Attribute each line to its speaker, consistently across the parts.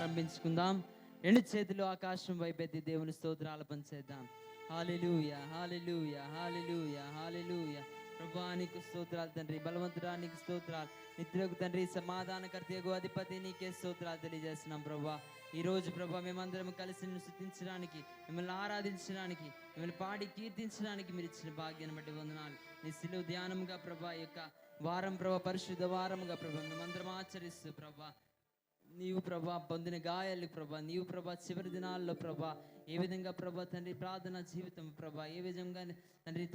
Speaker 1: ప్రారంభించుకుందాం. రెండు చేతులు ఆకాశం వైపెత్తి దేవుని స్తోత్రాలు పంచేద్దాం. హల్లెలూయా, హల్లెలూయా, హల్లెలూయా, హల్లెలూయా. ప్రభువా నీకు స్తోత్రాలు తండ్రి, బలవంతుడా నీకు స్తోత్రాలు, నిత్యులకు తండ్రి, సమాధానకర్తయగు అధిపతి నీకే స్తోత్రాలు తెలియజేస్తున్నాం. ప్రభువా ఈ రోజు ప్రభా మేమందరం కలిసి నిన్ను స్తుతించడానికి, మిమ్మల్ని ఆరాధించడానికి, మిమ్మల్ని పాడి కీర్తించడానికి మీరు ఇచ్చిన భాగ్యాన్ని బట్టి వందనాలు. నీ శిలువ ధ్యానముగా ప్రభా యొక్క వారం ప్రభా పరిశుద్ధ వారముగా ప్రభా మేమందరం ఆచరిస్తూ ప్రభా నీవు ప్రభా పొందిన గాయాలు ప్రభా, నీవు ప్రభా చివరి దినాల్లో ప్రభా ఏ విధంగా ప్రభా తండ్రి ప్రార్థన జీవితం ప్రభా ఏ విధంగా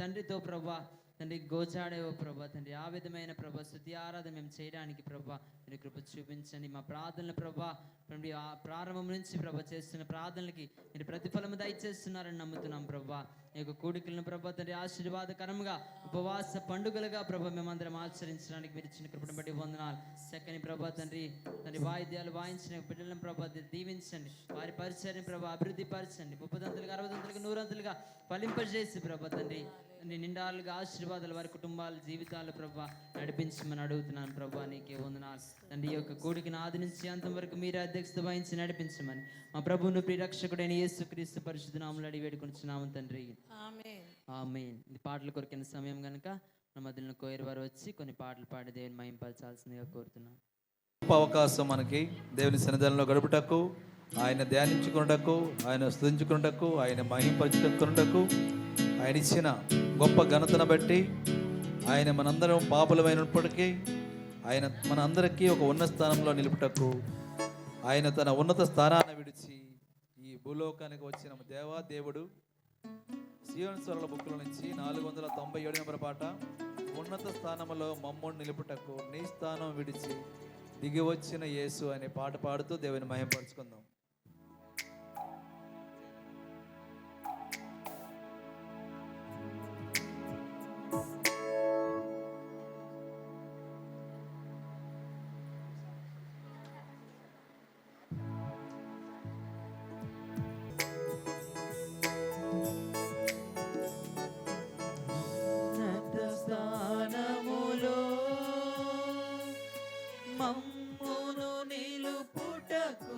Speaker 1: తండ్రితో ప్రభా తండ్రి గోచాడేవో ప్రభా తండ్రి ఆ విధమైన ప్రభా స్తుతి ఆరాధన మేము చేయడానికి ప్రభా మీరు కృప చూపించండి. మా ప్రార్థనలు ప్రభా ఆ ప్రారంభం నుంచి ప్రభా చేస్తున్న ప్రార్థనలకి మీరు ప్రతిఫలము దయచేస్తున్నారని నమ్ముతున్నాం. ప్రభా ఈ యొక్క కూడికలను ప్రభా తండ్రి ఆశీర్వాదకరంగా ఉపవాస పండుగలుగా ప్రభా మేమందరం ఆచరించడానికి మీరు ఇచ్చిన కృపను బట్టి వందనాలు. చక్కని ప్రభా తండ్రి వాయిద్యాలు వాయించిన బిడ్డలను ప్రభా దీవించండి, వారి పరిచయాన్ని ప్రభా అభివృద్ధి పరచండి, 30 60 100 ఫలింపజేసి ప్రభా తండ్రి నిండాలుగా ఆశీర్వాదాలు వారి కుటుంబాల జీవితాలు ప్రభా నడిపించమని అడుగుతున్నాను. ప్రభా నీకే వందనాలు తండ్రి. ఈ యొక్క కూడికిని ఆది నుంచి అంతం వరకు మీరే అధ్యక్షత వహించి నడిపించమని మా ప్రభువును ప్రియరక్షకుడైన యేసుక్రీస్తు పరిశుద్ధ నామములో అడిగి వేడుకొనుచున్నాము తండ్రి, ఆమేన్. ఇది పాటలు కొరికిన సమయం కనుక మన మధ్యలో కోయర్ వారు వచ్చి కొన్ని పాటలు పాడి దేవుని మహింపరచాల్సిందిగా కోరుతున్నాను.
Speaker 2: అవకాశం మనకి దేవుని సన్నిధానంలో గడుపుటకు, ఆయన ధ్యానించుకున్నటకు, ఆయన స్తుతించుకున్నటకు, ఆయన మహింపరచుకున్నటకు, ఆయన ఇచ్చిన గొప్ప ఘనతను బట్టి ఆయన మనందరం పాపులమైనప్పటికీ ఆయన మన అందరికీ ఒక ఉన్నత స్థానంలో నిలుపుటకు, ఆయన తన ఉన్నత స్థానాన్ని విడిచి ఈ భూలోకానికి వచ్చిన దేవుడు సీయోను స్వరాల బుక్కుల నుంచి 497 పాట, ఉన్నత స్థానంలో మమ్మల్ని నిలుపుటకు నీ స్థానం విడిచి దిగి వచ్చిన యేసు అనే పాట పాడుతూ దేవుని మహిమపరుచుకుందాం.
Speaker 1: మమ్మును నిలుపుటకు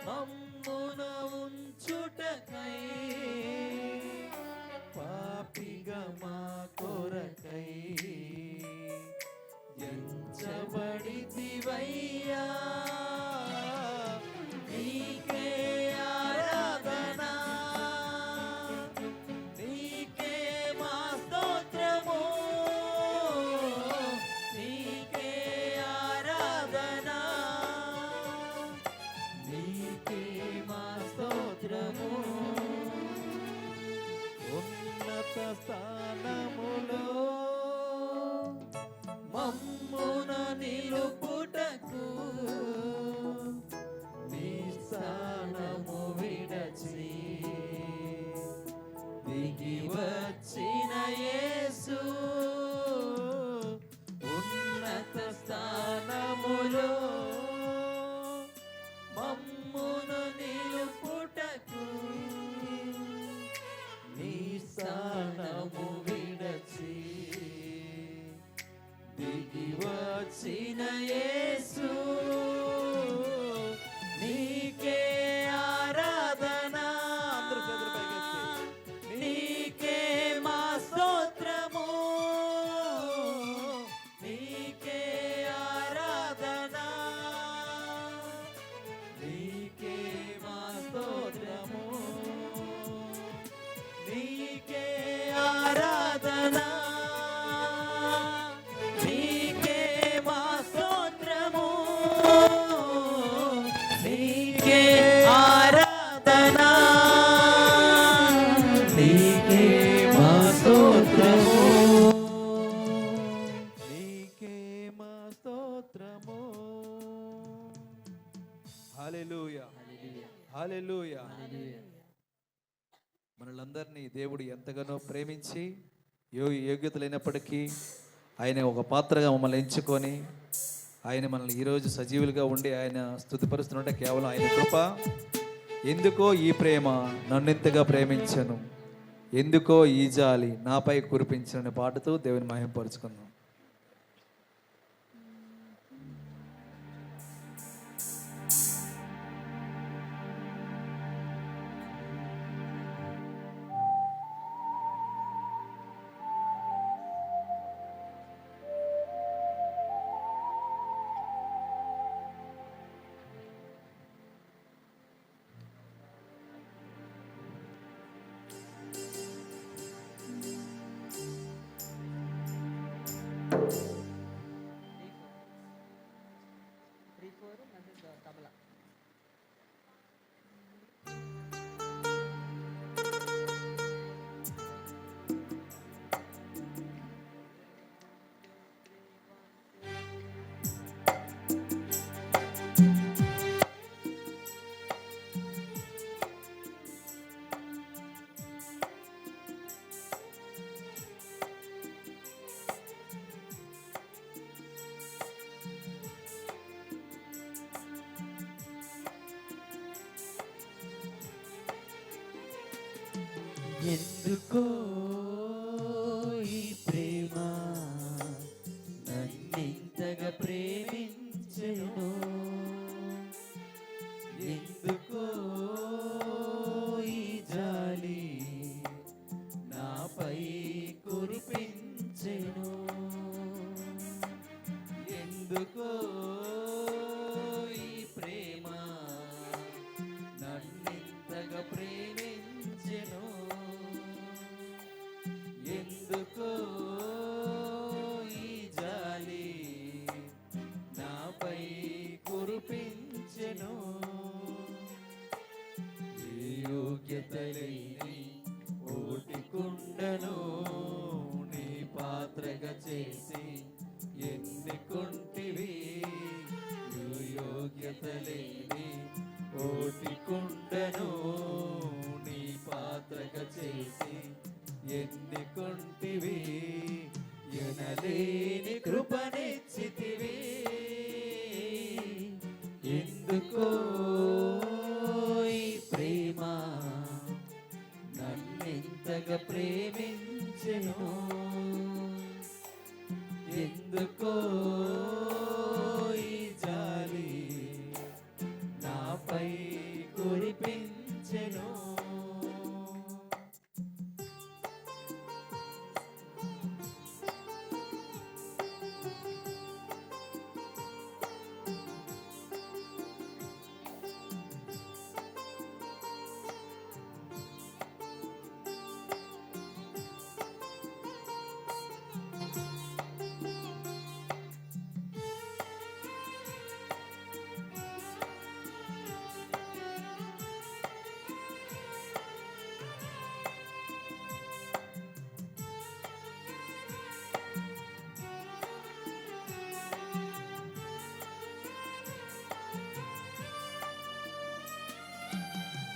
Speaker 2: మమ్మున ఉంచుటకై పాపిగా మా కొరకై ఎంచబడితివయ్యా నీకే ఆరాధన నీకే మా స్తోత్రము నీకే ఆరాధన నీకే మా స్తోత్రము ఉన్నత స్థానములో మమ్మున నిలుపుటకు నీ స్థానము విడచి దిగి వచ్చిన యేసు ఉన్నత స్థానములో మమ్మున నిలుపుటకు నీ స్థానము విడచి దిగి వచ్చిన యేసు నీకే ఆరాధన నీకే మా స్తోత్రము నీకే ఆరాధన నీకే మా స్తోత్రము నీకే ఆరాధన నీకే మా స్తోత్రము నీకే ఆరాధన నీకే మా స్తోత్రము నీకే మా స్తోత్రము. హల్లెలూయా హల్లెలూయా. మనలందరినీ దేవుడు ఎంతగానో ప్రేమించి యోగ్యత లేనప్పటికీ ఆయన ఒక పాత్రగా మమ్మల్ని ఎంచుకొని ఆయన మనల్ని ఈరోజు సజీవులుగా ఉండి ఆయన స్తుతిపరుస్తున్నట్టే కేవలం ఆయన కృప. ఎందుకో ఈ ప్రేమ నన్నెంతగా ప్రేమించను, ఎందుకో ఈ జాలి నాపై కురిపించను పాటతో దేవుని మహిమపరుచుకుందాం.
Speaker 1: తబలా
Speaker 2: ఎందుకో ఈ ప్రేమ నన్నింతగా ప్రేమించెను, ఎందుకో ఈ జాలి నాపై కురిపించెను, ఎందుకో ఈ ప్రేమ నన్నింతగా ప్రేమించెను, ఎందుకో ఈ జాలి నాపై కురిపించెను. ఏ యోగ్యత లేని ఓటి కుండను నీ పాత్రగా చేసి ఎన్నుకుంటివి, ఏ యోగ్యత లేని ఓటి కుండను నీ పాత్రగా చేసి ఎన్నుకుంటివి, ఎనలేని కృపనిచ్చితివి, ఎందుకో ఈ ప్రేమ నన్నెంతగా ప్రేమించెను, ఎందుకో ఈ జాలి నాపై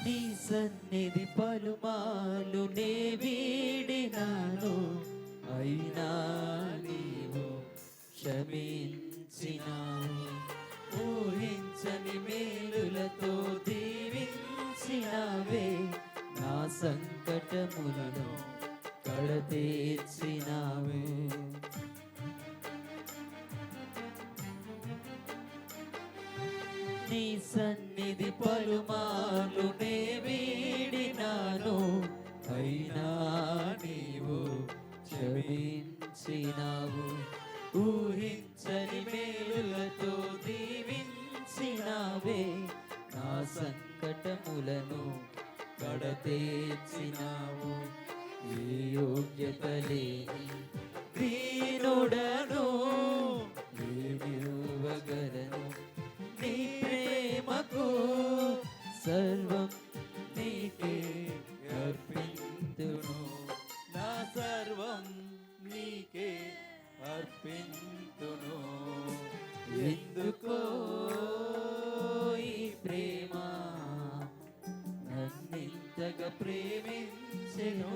Speaker 1: నీ సన్నిధి పలుమార్లు నే వీడినాను, అయినా నీవు క్షమించినావు. ఊహించని మేలులతో దీవించినావే, నా సంకటములను కడతీర్చినావే. నీ సన్నిధి పలుమార్లు నే వీడినాను, అయినా నీవు క్షమించినావు. ఊహించని మేలులతో దీవించినావే, నా సంకటములను కడతీర్చినావు. ఏ యోగ్యత లేని దీనుడను ఏమివ్వగలను, నీ ప్రేమకు సర్వం నీకే అర్పింతును. నా సర్వం నీకే అర్పింతును. ఎందుకో ఈ ప్రేమ నన్నింతగా ప్రేమించెను,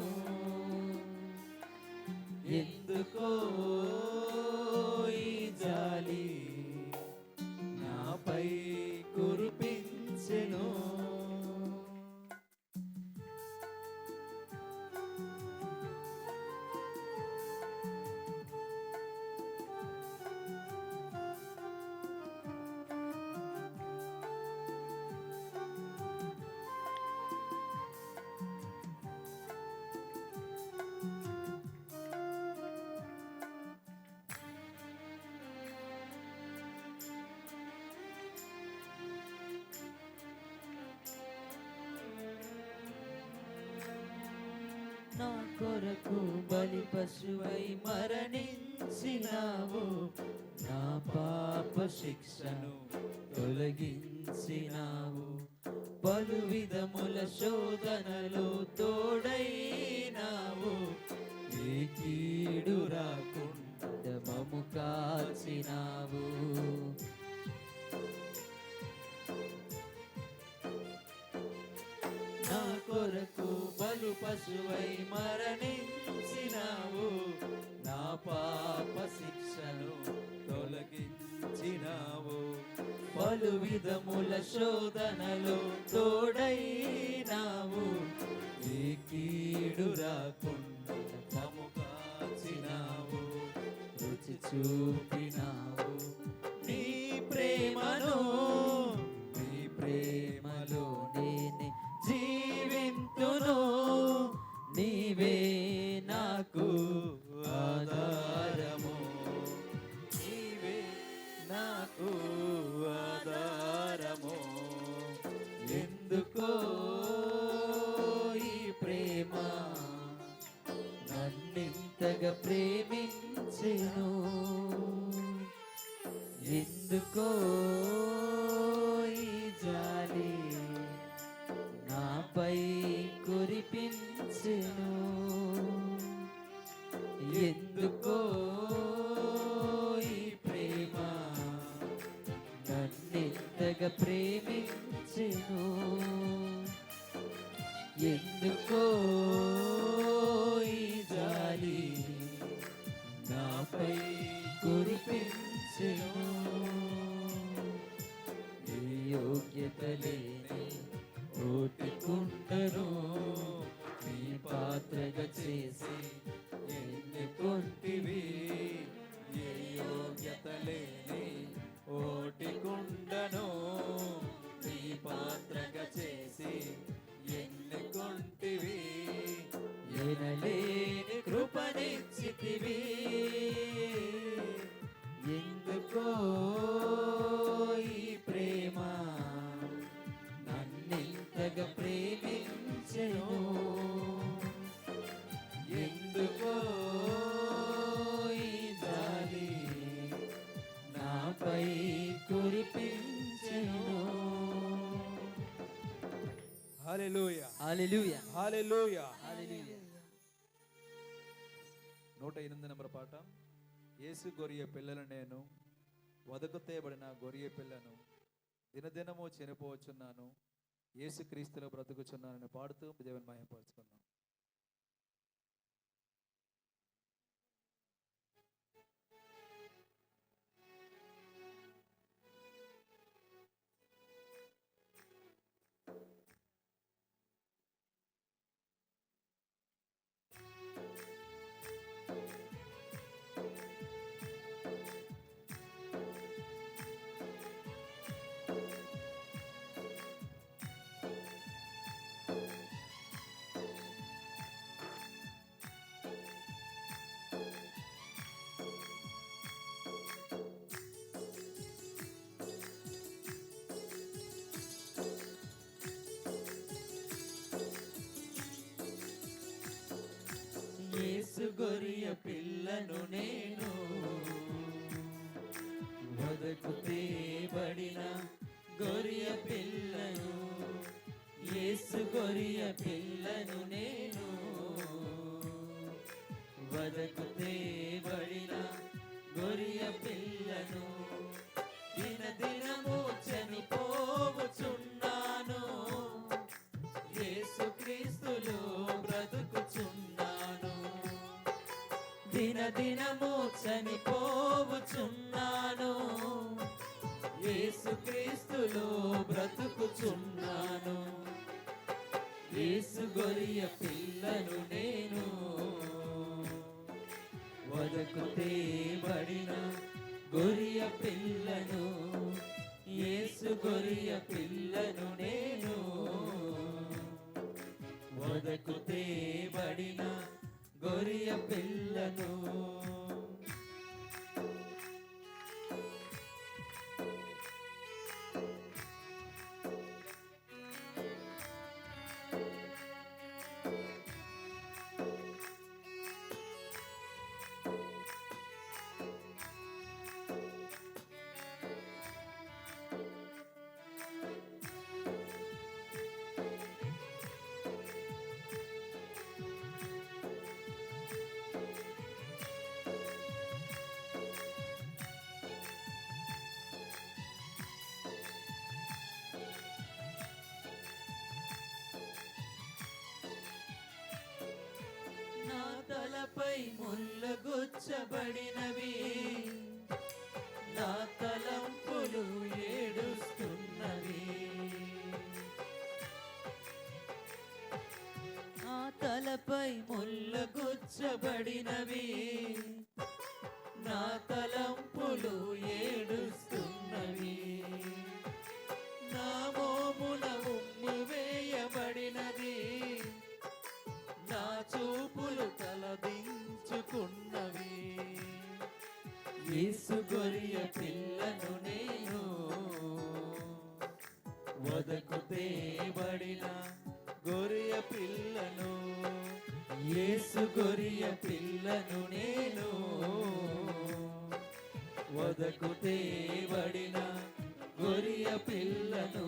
Speaker 1: ఎందుకో ఈ జాలి నాపై కురిపించెను. నా కొరకు బలి పశువై మరణించినావు, నా పాప శిక్షను తొలగించినావు. పలు విధముల శోధనలు తోడైనావు, ఏ కీడు రాకుండా మము కాచినావు. నా కొరకు బలు పశువై మరణించినావు, నా పాప శిక్షను తొలగించినావు. పలు విధముల శోధనలు తోడైనావు, ఏ కీడు రాకుండా మము కాచినావు. రుచి చూపినావు నీ ప్రేమను, నీ ప్రేమలో నేనే జీవింతును. నీవే నాకు ఆధారము, నీవే నాకు ఆధారము. ఎందుకో ఈ ప్రేమ నన్నింతగా ప్రేమించెను, ఎందుకో ఈ జాలి నాపై కురిపించెను. ఎందుకో ఈ ప్రేమ నన్నింతగా ప్రేమించెను, ఎందుకో ఈ జాలి నాపై కురిపించెను. ఏ యోగ్యత లేని ఓటి కుండను నీ పాత్రగా చేసి ఎన్నుకొంటివి. ఏ యోగ్యత లేని ఓటి కుండను నీ పాత్రగా చేసి ఎన్నుకొంటివి. ఎనలేని కృపనిచ్చితివి, ఎందుకో ఈ ప్రేమ నన్నింతగా ప్రేమించెను. ఎందుకో ఈ జాలి నాపై కురిపించెను.
Speaker 2: హల్లెలూయా,
Speaker 1: హల్లెలూయా,
Speaker 2: హల్లెలూయా,
Speaker 1: హల్లెలూయా.
Speaker 2: 108 నంబర్ పాట. యేసు గొర్రె పిల్లలు నేను, వదకు తేబడిన గొర్రె పిల్లను, దినదినము చనిపోవచ్చున్నాను. యేసుక్రీస్తులో బ్రతుకుచున్నానని పాడుతూ దేవుని మహిమపరుచుకుందాం.
Speaker 1: యేసు గొరియ పిల్లను నేను, వదకు తేబడిన గొరియ పిల్లను. యేసు గొరియ పిల్లను నేను, వదకు తేబడిన గొరియ పిల్లను. దినదినము చనిపోవచున్నాను, యేసుక్రీస్తులో బ్రతుకుచున్నాను. దినదినము చనిపోవచున్నాను, యేసుక్రీస్తులో బ్రతుకుచున్నాను. యేసు గొరియ పిల్లను నేను, వదకు తేబడిన గొరియ పిల్లను. యేసు గొరియ పిల్లను నేను, వదకు తేబడిన గొరియ పిల్లను. నా తలపై ముళ్ళు గుచ్చబడినవి, నా తలంపులు ఏడుస్తున్నవి. నా తలపై ముళ్ళు గుచ్చబడినవి, నా తలంపులు ఏడుస్తున్నవి. నా మోమున ఉమ్మి వేయబడినది, నా చూపులు తలదించుకున్నవి. యేసు గొరియ పిల్లను నేను, వదకు తేబడిన గొరియ పిల్లను. యేసు గొరియ పిల్లను నేను, వదకు తేబడిన గొరియ పిల్లను.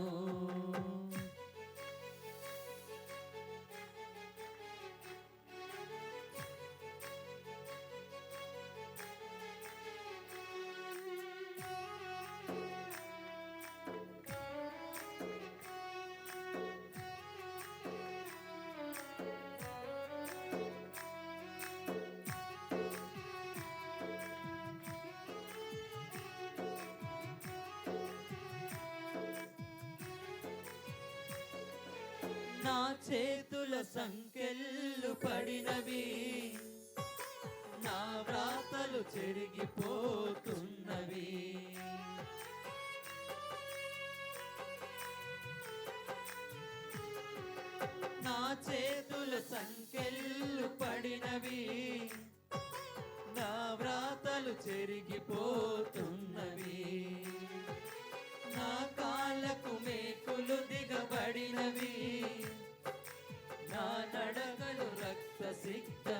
Speaker 1: నా చేతుల సంకెళ్ళు పడినవి, నా వ్రాతలు చెరిగిపోతున్నవి. నా చేతుల సంకెళ్ళు పడినవి, నా వ్రాతలు చెరిగిపోతున్నవి. నా కాళ్ళకు మేకులు దిగబడినవి, నా నడకలు రక్తసిక్తమైనవి.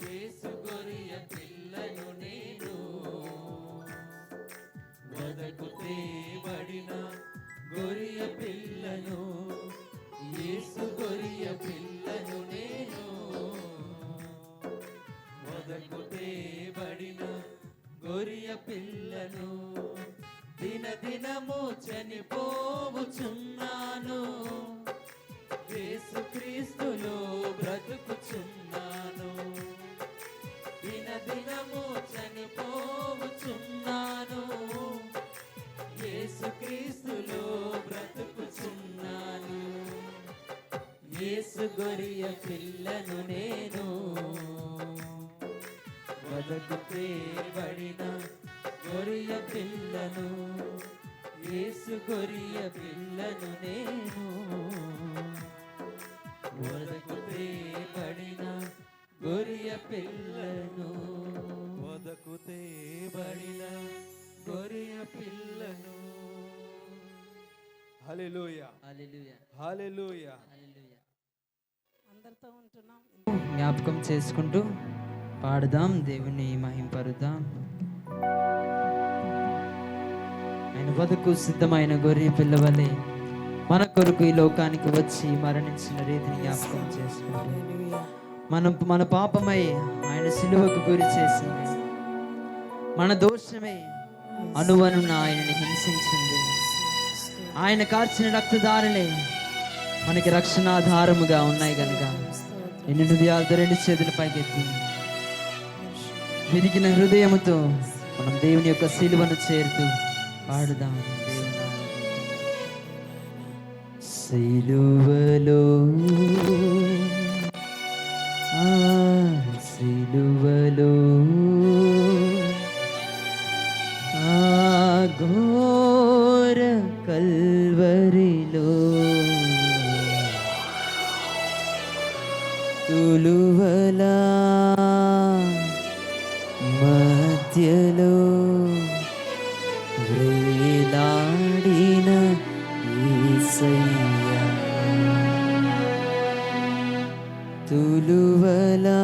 Speaker 1: యేసు గొరియ పిల్లను నేను, వదకు తేబడిన గొరియ పిల్లను. యేసు గొరియ పిల్లను నేను, వదకు తేబడిన గొరియ పిల్లను. దినదినము చనిపో బ్రతుకుచున్నాను, యేసుక్రీస్తులో బ్రతుకుచున్నాను, దినదినము చనిపోవుచున్నాను, యేసుక్రీస్తులో బ్రతుకుచున్నాను. యేసు గొరియ పిల్లను నేను, వదకు పేర్బడిన గొరియ పిల్లను, యేసు గొరియ పిల్లను నేను, వదకు పేర్బడిన గొరియ పిల్లను,
Speaker 2: వదకు తేబడిన
Speaker 1: గొరియ పిల్లను.
Speaker 2: హల్లెలూయా,
Speaker 1: హల్లెలూయా,
Speaker 2: హల్లెలూయా.
Speaker 1: హల్లెలూయా.
Speaker 3: అందరితో ఉంటున్నాం.
Speaker 1: జ్ఞాపకం చేసుకుంటూ పాడుదాం, దేవుని మహింపరుద్దాం. ఆయన వదకు సిద్ధమైన గొర్రె పిల్లవలే మన కొరకు ఈ లోకానికి వచ్చి మరణించిన రీతిని జ్ఞాపకం చేసుకుంటూ, మన పాపమై ఆయన సిలువకు గురి చేసింది, మన దోషమే అనువనున్న ఆయనని హింసించింది. ఆయన కార్చిన రక్తధారలే మనకి రక్షణాధారముగా ఉన్నాయి కనుక ఎన్ని హృదయాలతో రెండు చేతుల పైకెత్తి విరిగిన హృదయముతో మనం దేవుని యొక్క సిలువను చేరుతూ పాడుదాం. దేవుని సిలువలో, ఆ సిలువలో, ఆ ఘోర కల్వరిలో, తులువలా మధ్యలో వేలాడిన యేసయ్యా, తులువలా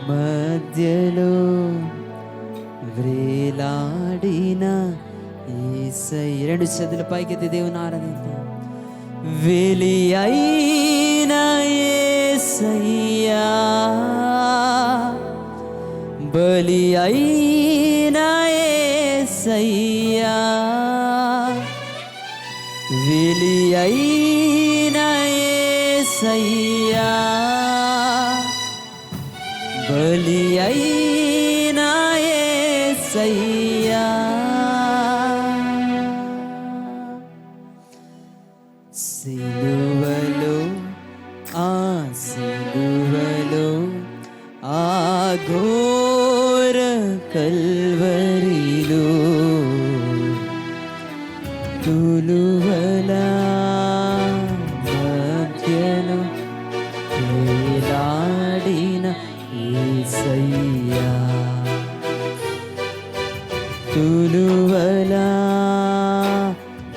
Speaker 1: మధ్యలో వేలాడిన యేసయ్యా. రెండు చేతుల పైకెత్తి దేవుని ఆరాధిద్దాం. వెలి అయిన యేసయ్యా, బలి అయిన యేసయ్యా, వెలి అయిన యేసయ్యా, బలి అయిన యేసయ్యా, సిలువలో, ఆ సిలువలో, ఆ ఘోర కల్వరిలో, తులువలా మధ్యలో వేలాడిన యేసయ్యా, తులువలా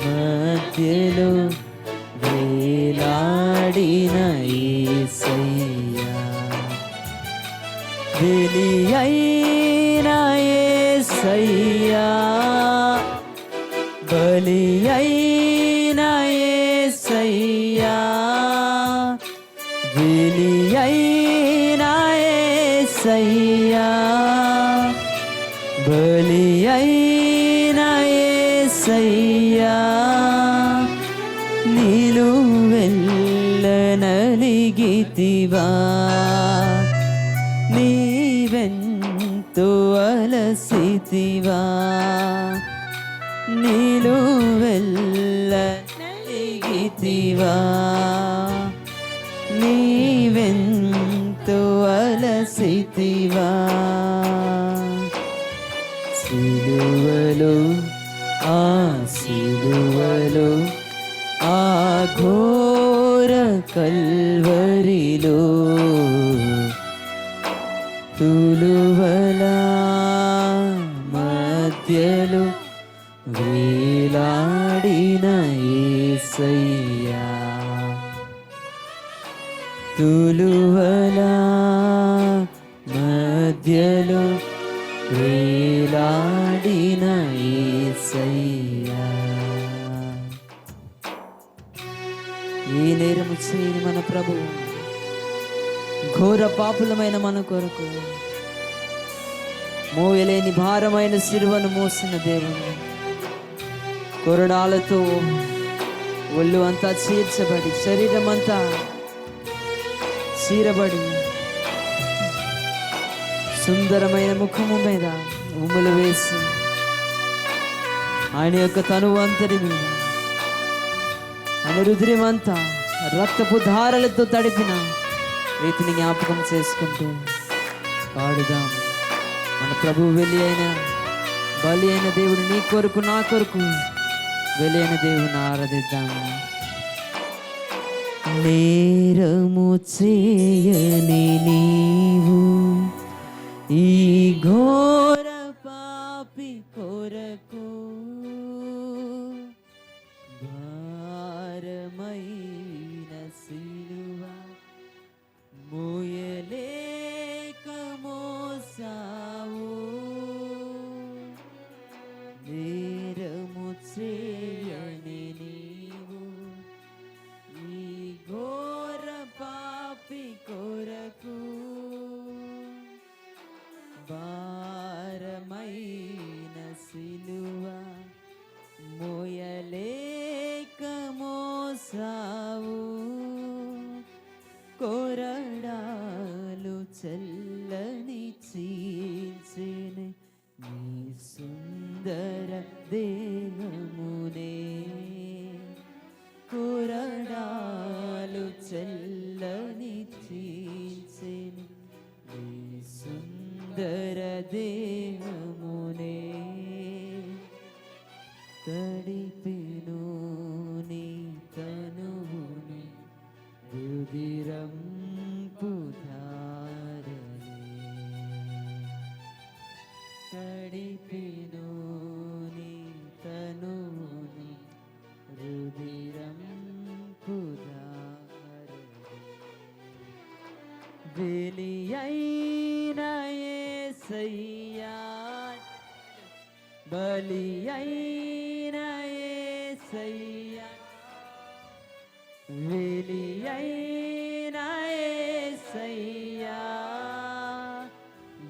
Speaker 1: మధ్యలో వేలాడిన యేసయ్యా, వెలి అయిన యేసయ్యా, బలి అయిన యేసయ్యా, వెలి అయిన యేసయ్యా, బలి అయిన యేసయ్యా, నిలువెల్లనలిగితివా, నీవెంతో అలసితివా, నిలువెల్లనలిగితివా, నీవెంతో అలసితివా, సిలువలో, ఆ సిలువలో, ఆ ఘోర కల్వరిలో, తులువలా మధ్యలో వేలాడిన యేసయ్యా, తులువలా మధ్యలో వేలాడిన యేసయ్యా. ఏ నేరము చేయని మన ప్రభువు ఘోర పాపులమైన మన కొరకు మోయలేని భారమైన సిలువను మోసిన దేవుడు, కొరడాలతో ఒళ్ళు అంతా చీర్చబడి, శరీరం అంతా చీరబడి, సుందరమైన ముఖము మీద ఉమ్ములు వేసి, ఆయన యొక్క తనువు అంతటి మీద ఆయన హృదయమంతా రక్తపు ధారలతో తడిపిన రీతిని జ్ఞాపకం చేసుకుంటూ పాడుదాం. మన ప్రభువు బలి అయిన దేవుడు, నీ కొరకు నా కొరకు బలి అయిన దేవుని ఆరాధిద్దాము. నేరము చేయని నీవు ఈ ఘోర పాపి కొరకు భారమైన సిలువ మోయలేక మోసావు. నేరము చేయని నీవు ఈ ఘోర పాపి కొరకు భారమైన సిలువ మోయలేక మోసావు. కొరడాలు చల్లని చీల్చెను నీ సుందర దేహమునే. కొరడాలు చల్లని చీల్చెను నీ సుందర దేహమునే. తడిపెను నీ తనువుని రుధిరంపు ధారలే. తడిపెను నీ తనువుని రుధిరంపు ధారలే. బలి అయిన యేసయ్యా, బలి అయిన యేసయ్యా, బలి అయిన యేసయ్యా,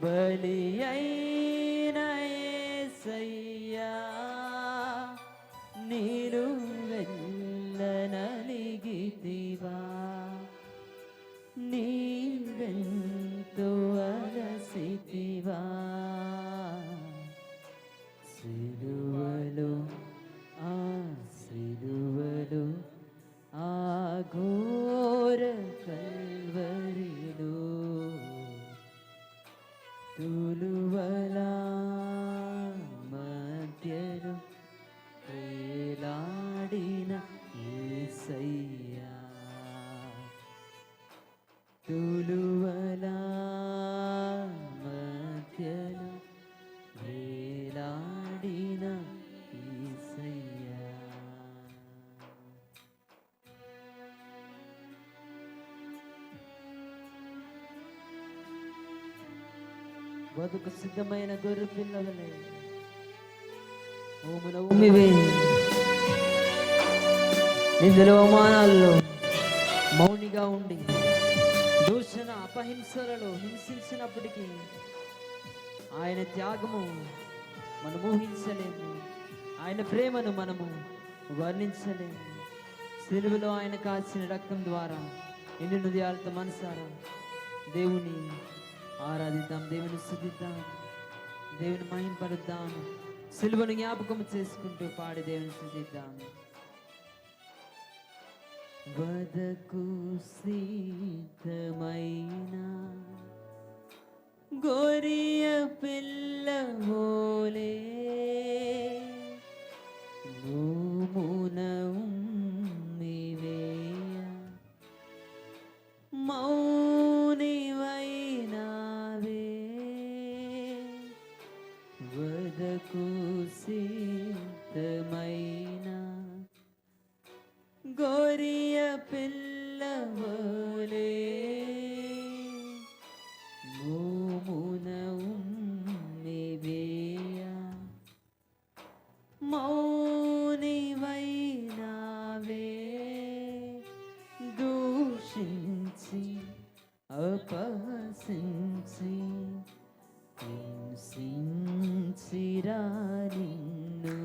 Speaker 1: బలి అయిన యేసయ్యా. నీరు వెళ్ళనలిగితివా, నీవెంతో అలసితివా. సిలువలో ఆ సిలువలో ఆ ఘోర కల్వరిలో తులువల మధ్యలో వేలాడిన యేసయ్యా. తులువల మధ్యలో వేలాడిన యేసయ్యా. బతుకు సిద్ధమైన గొర్రె పిల్లవలే ఓమున ఉమ్మివే, నిందలో అవమానాల్లో మౌనిగా ఉండి దూషణ అపహింసలలో హింసించినప్పటికీ ఆయన త్యాగము మనం ఊహించలేము, ఆయన ప్రేమను మనము వర్ణించలేము. సిలువలో ఆయన కాచిన రక్తం ద్వారా ఎన్ని హృదయాలతో మనసారా దేవుని ఆరాధిద్దాం, దేవుని స్తుతిద్దాం, దేవుని మహింపరుద్దాం. సిలువను జ్ఞాపకం చేసుకుంటూ పాడి దేవుని స్తుతిద్దాం. వదకు సిద్ధమైన గొరియ పిల్ల మోలే భూమున ఉమ్మివేయ మౌనివైనావే. వదకు సిద్ధమైన గొరియ పిల్లవలే భూమున ఉమ్మివేయ మౌనివైనావే. దూషించి అపహసించి హింసించిరా నిన్ను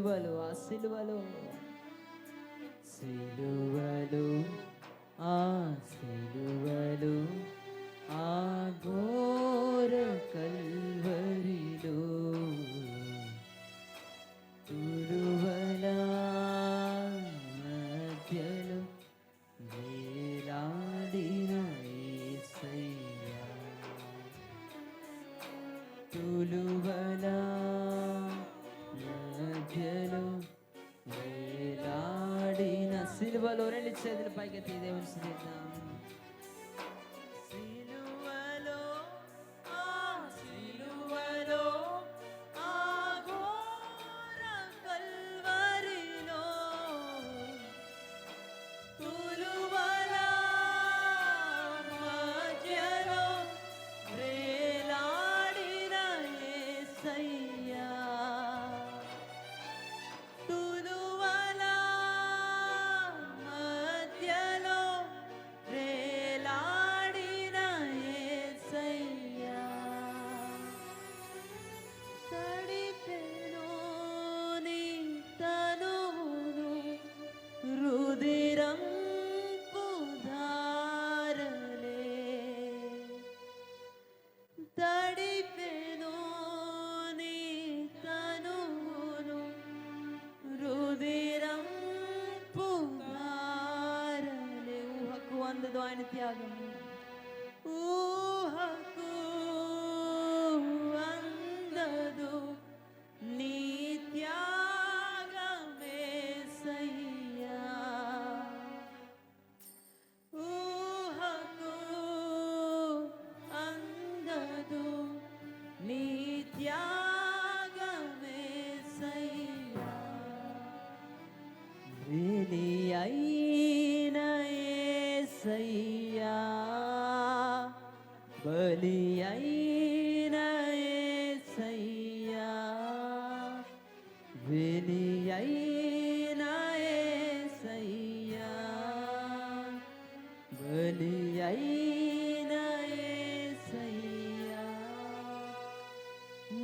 Speaker 1: సిలువలో, ఆ సిలువలో, సిలువలో, ఆ సిలువలో, ఆ ఘోర కల్వరిలో, తురువల మధ్యలో వేలాడిన యేసయ్యా, తులువల మధ్యలో వేలాడిన సిలువలో. రెండు చేతులు పైకెత్తి దేవుని స్తుతిద్దాం. సిలువలో, ఆ సిలువలో, ఆ ఘోర కల్వరిలో, తులువల మధ్యలో వేలాడిన యేసయ్యా, తులువల మధ్యలో వేలాడిన యేసయ్యా, తడిపెను నీ తనువును రుధిరంపు ధారలే, తడిపెను నీ తనువును రుధిరంపు ధారలే. ఊహకు అందదు ఆయన త్యాగం, ఊహకు అందదు నీ త్యాగమేసయ్యా, ఊహకు అందదు నీ త్యాగమేసయ్యా, బలి అయిన యేసయ్యా, బలి అయిన యేసయ్యా, బలి అయిన యేసయ్యా, బలి అయిన యేసయ్యా,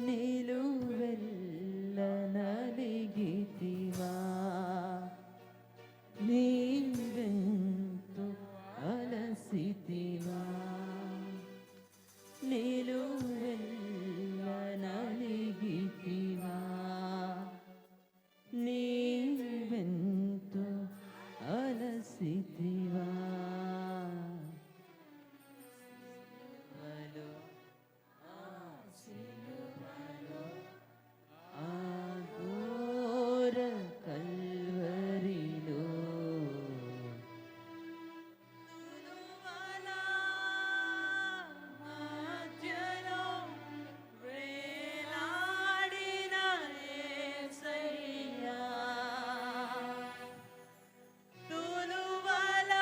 Speaker 1: నిలువెల్ల నలిగితివా, నీవెంతో అలసితివా, నిలువెల్ల నలిగితివా, నీవెంతో అలసితివా, సిలువలో, ఆ సిలువలో, ఆ ఘోర కల్వరిలో, తులువల మధ్యలో వేలాడిన యేసయ్యా, తులువల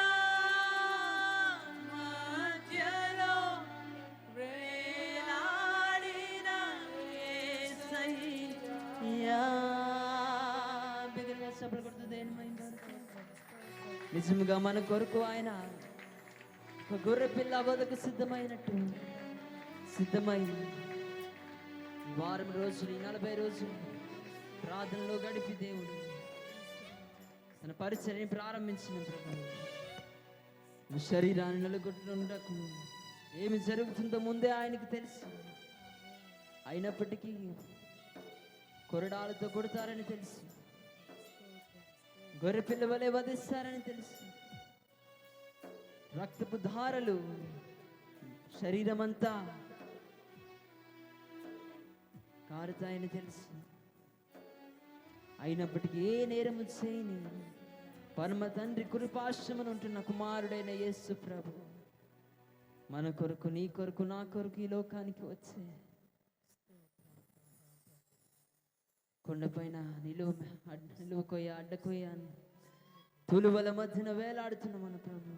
Speaker 1: మధ్యలో వేలాడిన యేసయ్యా. బిగ్గరగా చప్పట్లు కొడుతూ దేవుని మహిమపరచండి. నిజముగా మన కొరకు ఆయన ఒక గొర్రె పిల్ల వదకు సిద్ధమైనట్టు సిద్ధమై ఈ వారం రోజులు, ఈ 40 రోజులు ప్రార్థనలో గడిపి దేవుడు తన పరిచర్యని ప్రారంభించిన ప్రభు, నీ శరీరాన్ని నిలగొట్టుటకు ఏమి జరుగుతుందో ముందే ఆయనకు తెలుసు. అయినప్పటికీ కొరడాలతో కొడతారని తెలుసు, గొర్రె పిల్ల వలె వధిస్తారని తెలుసు, రక్తపు ధారలు శరీరమంతా కారుతాయని తెలుసు. అయినప్పటికీ ఏ నేరము చేయని పరమ తండ్రి కృపాశ్రమను ఉంటున్న కుమారుడైన యేసు ప్రభు మన కొరకు, నీ కొరకు, నా కొరకు ఈ లోకానికి వచ్చే కొండపైన నిలువకొయ్య అడ్డకొయ్య తులువల మధ్యన వేలాడుతున్న మన ప్రభు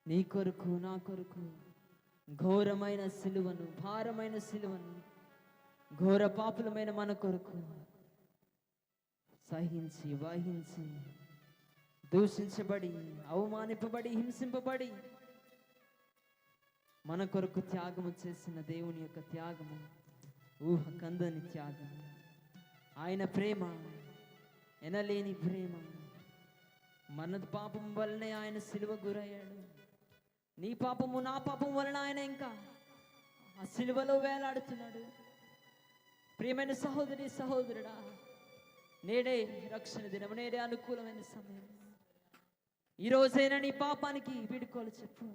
Speaker 1: నీ కొరకు, నా కొరకు ఘోరమైన సిలువను, భారమైన సిలువను, ఘోర పాపులమైన మన కొరకు సహించి, వహించి, దూషించబడి, అవమానింపబడి, హింసింపబడి మన కొరకు త్యాగము చేసిన దేవుని యొక్క త్యాగము ఊహకందని త్యాగము. ఆయన ప్రేమ ఎనలేని ప్రేమ. మన పాపం వల్లనే ఆయన సిలువ గురయ్యాడు. నీ పాపము నా పాపం వలన ఆయన ఇంకా ఆ సిలువలో వేలాడుతున్నాడు. ప్రియమైన సహోదరి సహోదరుడా, నేడే రక్షణ దినం, నేడే అనుకూలమైన సమయం. ఈ రోజైనా నీ పాపానికి వీడుకోలు చెప్పు.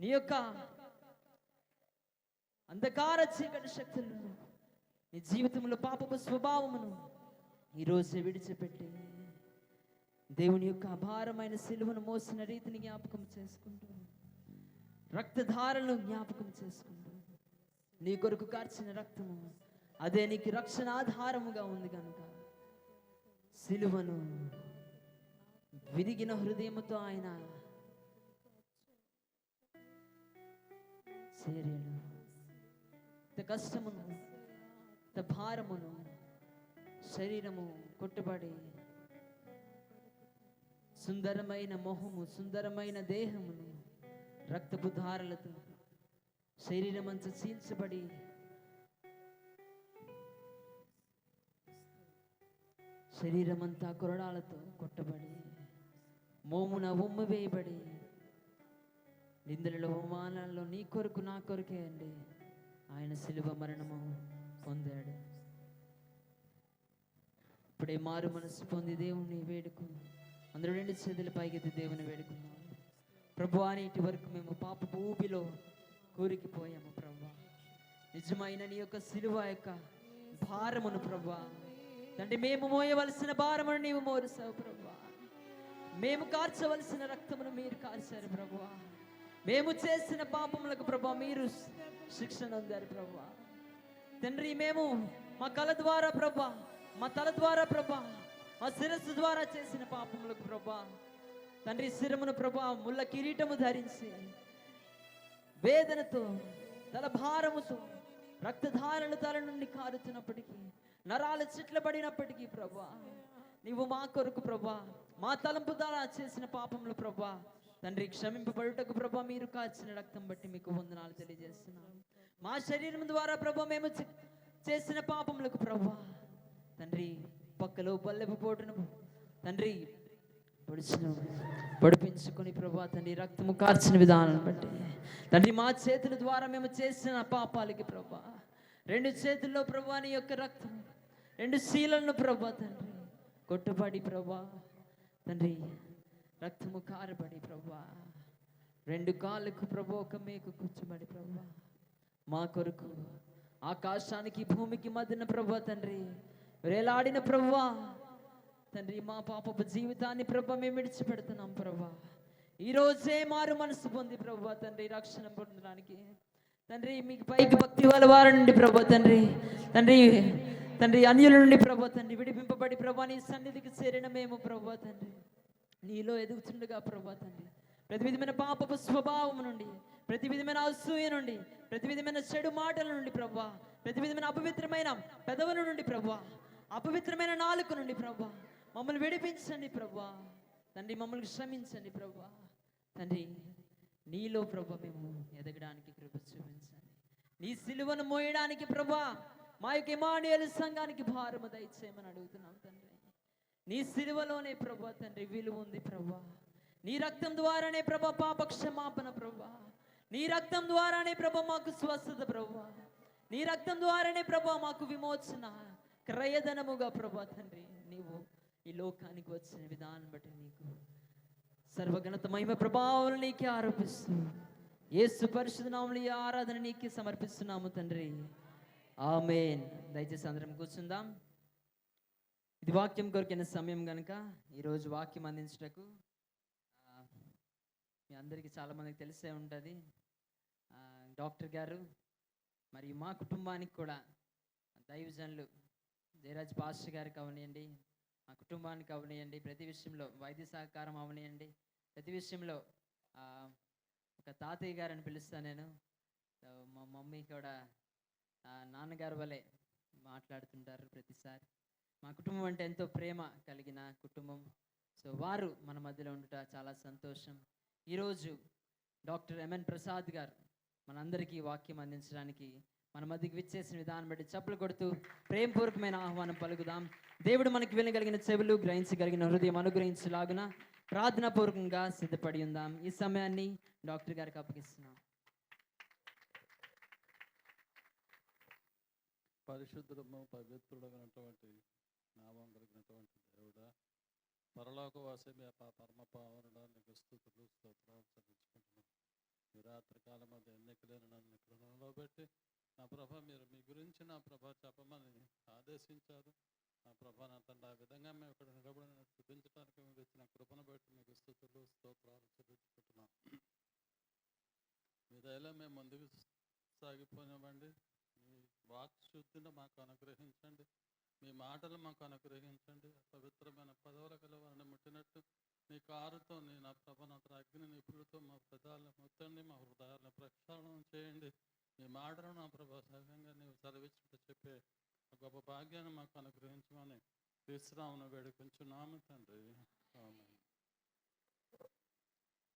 Speaker 1: నీ యొక్క అంధకార చీకటి శక్తులను, నీ జీవితంలో పాపపు స్వభావమును ఈరోజే విడిచిపెట్టి దేవుని యొక్క అపారమైన సిలువను మోసిన రీతిని జ్ఞాపకం చేసుకుంటూ, రక్తధారలను జ్ఞాపకం చేసుకుంటూ, నీ కొరకు కార్చిన రక్తము అదే నీకు రక్షణ ఆధారముగా ఉంది కనుక సిలువను విరిగిన హృదయముతో ఆయన చేరాడు. కష్టమును, భారమును, శరీరము కొట్టుబడి సుందరమైన మొహము, సుందరమైన దేహమును రక్తపు ధారలతో శరీరమంతా చీల్చబడి శరీరమంతా కొరడాలతో కొట్టబడి మోమున ఉమ్ము వేయబడి నిందలలో అవమానాల్లో నీ కొరకు నా కొరకే అండి ఆయన శిలువ మరణము పొందాడు. ఇప్పుడే మారు మనసు పొంది దేవుణ్ణి వేడుకు. అందరూ 2 చేతుల పైకెత్తి దేవుని వేడుకున్నాం. ప్రభువా, నేటి వరకు మేము పాపపు ఊబిలో కూరికిపోయాము ప్రభువా. నిజమైన నీ యొక్క శిలువ యొక్క భారమును ప్రభువా తండ్రి, మేము మోయవలసిన భారమును నీవు మోరుసావు ప్రభువా. మేము కార్చవలసిన రక్తమును మీరు కార్చారు ప్రభువా. మేము చేసిన పాపములకు ప్రభువా మీరు శిక్షణ పొందారు ప్రభువా. తండ్రి, మేము మా కళ ద్వారా ప్రభువా, మా తల ద్వారా ప్రభువా, మా శిరస్సు ద్వారా చేసిన పాపములకు ప్రభువా తండ్రి శిరమును ప్రభువా ముళ్ళ కిరీటము ధరించి వేదనతో తల భారముతో రక్తధారలు తల నుండి కారుతున్నప్పటికీ, నరాలు చిట్లబడినప్పటికీ ప్రభువా నీవు మా కొరకు ప్రభువా మా తలంపు ద్వారా చేసిన పాపములు ప్రభువా తండ్రి క్షమింపబడుటకు ప్రభువా మీరు కాచిన రక్తం బట్టి మీకు వందనాలు తెలియజేస్తున్నాను. మా శరీరం ద్వారా ప్రభువా మేము చేసిన పాపములకు ప్రభువా తండ్రి పక్కలో పల్లెపు పోటును తండ్రి పొడిపించుకొని ప్రభువా తండ్రి రక్తము కార్చిన విధానం బట్టి తండ్రి మా చేతుల ద్వారా మేము చేసిన పాపాలకి ప్రభువా 2 చేతుల్లో ప్రభువా నీ యొక్క రక్తం 2 శీలను ప్రభువా తండ్రి కొట్టుబడి ప్రభువా తండ్రి రక్తము కారబడి ప్రభువా 2 కాళ్ళకు ప్రభు ఒక మేకు కూర్చోబడి ప్రభువా మా కొరకు ఆకాశానికి భూమికి మధ్యన ప్రభువా తండ్రి వేలాడిన ప్రభువా తండ్రి మా పాపపు జీవితాన్ని ప్రభువా మేము విడిచిపెడుతున్నాం ప్రభువా. ఈరోజే మారు మనసు పొంది ప్రభువా తండ్రి రక్షణ పొందడానికి తండ్రి మీకు పైకి భక్తి వాళ్ళ వారి నుండి ప్రభువా తండ్రి తండ్రి తండ్రి అన్యుల నుండి ప్రభువా తండ్రి విడిపింపబడి ప్రభువా నీ సన్నిధికి చేరిన మేము ప్రభువా తండ్రి నీలో ఎదుగుతుండగా ప్రభువా తండ్రి ప్రతి విధమైన పాపపు స్వభావం నుండి, ప్రతి విధమైన అసూయ నుండి, ప్రతి విధమైన చెడు మాటల నుండి ప్రభువా, ప్రతి విధమైన అపవిత్రమైన పెదవుల నుండి ప్రభువా, అపవిత్రమైన నాలుక నుండి ప్రభువా మమ్మల్ని విడిపించండి ప్రభువా తండ్రి, మమ్మల్ని క్షమించండి ప్రభువా తండ్రి. నీలో ప్రభువా మేము ఎదగడానికి కృప చూపించండి. నీ సిలువను మోయడానికి ప్రభువా మా యొక్క ఇమానుయేలు సంఘానికి భారము దయచేయమని అడుగుతున్నాం తండ్రి. నీ సిలువలోనే ప్రభువా తండ్రి విలువ ఉంది ప్రభువా. నీ రక్తం ద్వారానే ప్రభువా పాప క్షమాపణ ప్రభువా. నీ రక్తం ద్వారానే ప్రభువా మాకు స్వస్థత ప్రభువా. నీ రక్తం ద్వారానే ప్రభువా మాకు విమోచన క్రయధనముగా ప్రభువా తండ్రి నీవు ఈ లోకానికి వచ్చిన విధానం బట్టి నీకు సర్వగణత మహిమ ప్రభావం నీకే ఆరోపిస్తూ యేసు పరిశుద్ధ నామములో ఈ ఆరాధన నీకే సమర్పిస్తున్నాము తండ్రి. ఆమేన్. దయచేసి అందరం కూర్చుందాం. ఇది వాక్యం కొరకైన సమయం కనుక ఈరోజు వాక్యం అందించటకు మీ అందరికీ చాలామందికి తెలిసే ఉంటుంది డాక్టర్ గారు మరియు మా కుటుంబానికి కూడా దైవజనులు జయరాజ్ పాస్టర్ గారికి అవనియండి, మా కుటుంబానికి అవనియండి, ప్రతి విషయంలో వైద్య సహకారం అవనియండి, ప్రతి విషయంలో ఒక తాతయ్య గారు అని పిలుస్తాను నేను. మా మమ్మీ కూడా నాన్నగారు వలె మాట్లాడుతుంటారు ప్రతిసారి. మా కుటుంబం అంటే ఎంతో ప్రేమ కలిగిన కుటుంబం. సో వారు మన మధ్యలో ఉండుట చాలా సంతోషం. ఈరోజు డాక్టర్ ఎంఎన్ ప్రసాద్ గారు మనందరికీ వాక్యం అందించడానికి మన మధ్యకి విచ్చేసిన విధానం బట్టి చప్పులు కొడుతూ ప్రేమపూర్వకమైన ఆహ్వానం పలుకుదాం. దేవుడు మనకి వినగలిగిన చెవులు, గ్రహించగలిగిన హృదయం అనుగ్రహించలాగున ప్రార్థనాపూర్వకంగా సిద్ధపడి ఉందాం. ఈ సమయాన్ని డాక్టర్ గారికి అప్పగిస్తున్నాం.
Speaker 4: పరిశుద్ధుడము పవిత్రుడమైనటువంటి నామం కలిగినటువంటి దేవుడా, పరలోకవాసి మీ పరమ పావనుడా, నీకు స్తుతులు స్తోత్రాలు చెల్లించుకుంటున్నాం. ఈ రాత్రి కాలం అది ఎన్నికలేని నన్ను కృపలో పెట్టి నా ప్రభ మీరు మీ గురించి నా ప్రభ చెప్పమని ఆదేశించారు. నా ప్రభ నా తండ్రి, ఆ విధంగా మేము ఇక్కడ నిలబడి స్తుతించడానికి మీరు ఇచ్చిన కృపను బట్టి మీకు స్తుతులు స్తోత్రాలు చెల్లించుకుంటున్నాం. మీ దయలో మేము ముందుకు సాగిపోయినామండి. మీ వాక్ శుద్ధిని మాకు అనుగ్రహించండి, మీ మాటలు మాకు అనుగ్రహించండి. పవిత్రమైన పదవుల కల వారిని ముట్టినట్టు నీ కారుతో నా ప్రభనంత అగ్ని నిపుణులతో మా పెదాలను ముట్టండి, మా హృదయాలను ప్రక్షాళన చేయండి. మీ మాటలను నా ప్రభా సహజంగా నీవు చదివించుకుంటూ చెప్పే గొప్ప భాగ్యాన్ని మాకు అనుగ్రహించమని విశ్రామను వేడుకుంటున్నాము తండ్రి. ఆమేన్.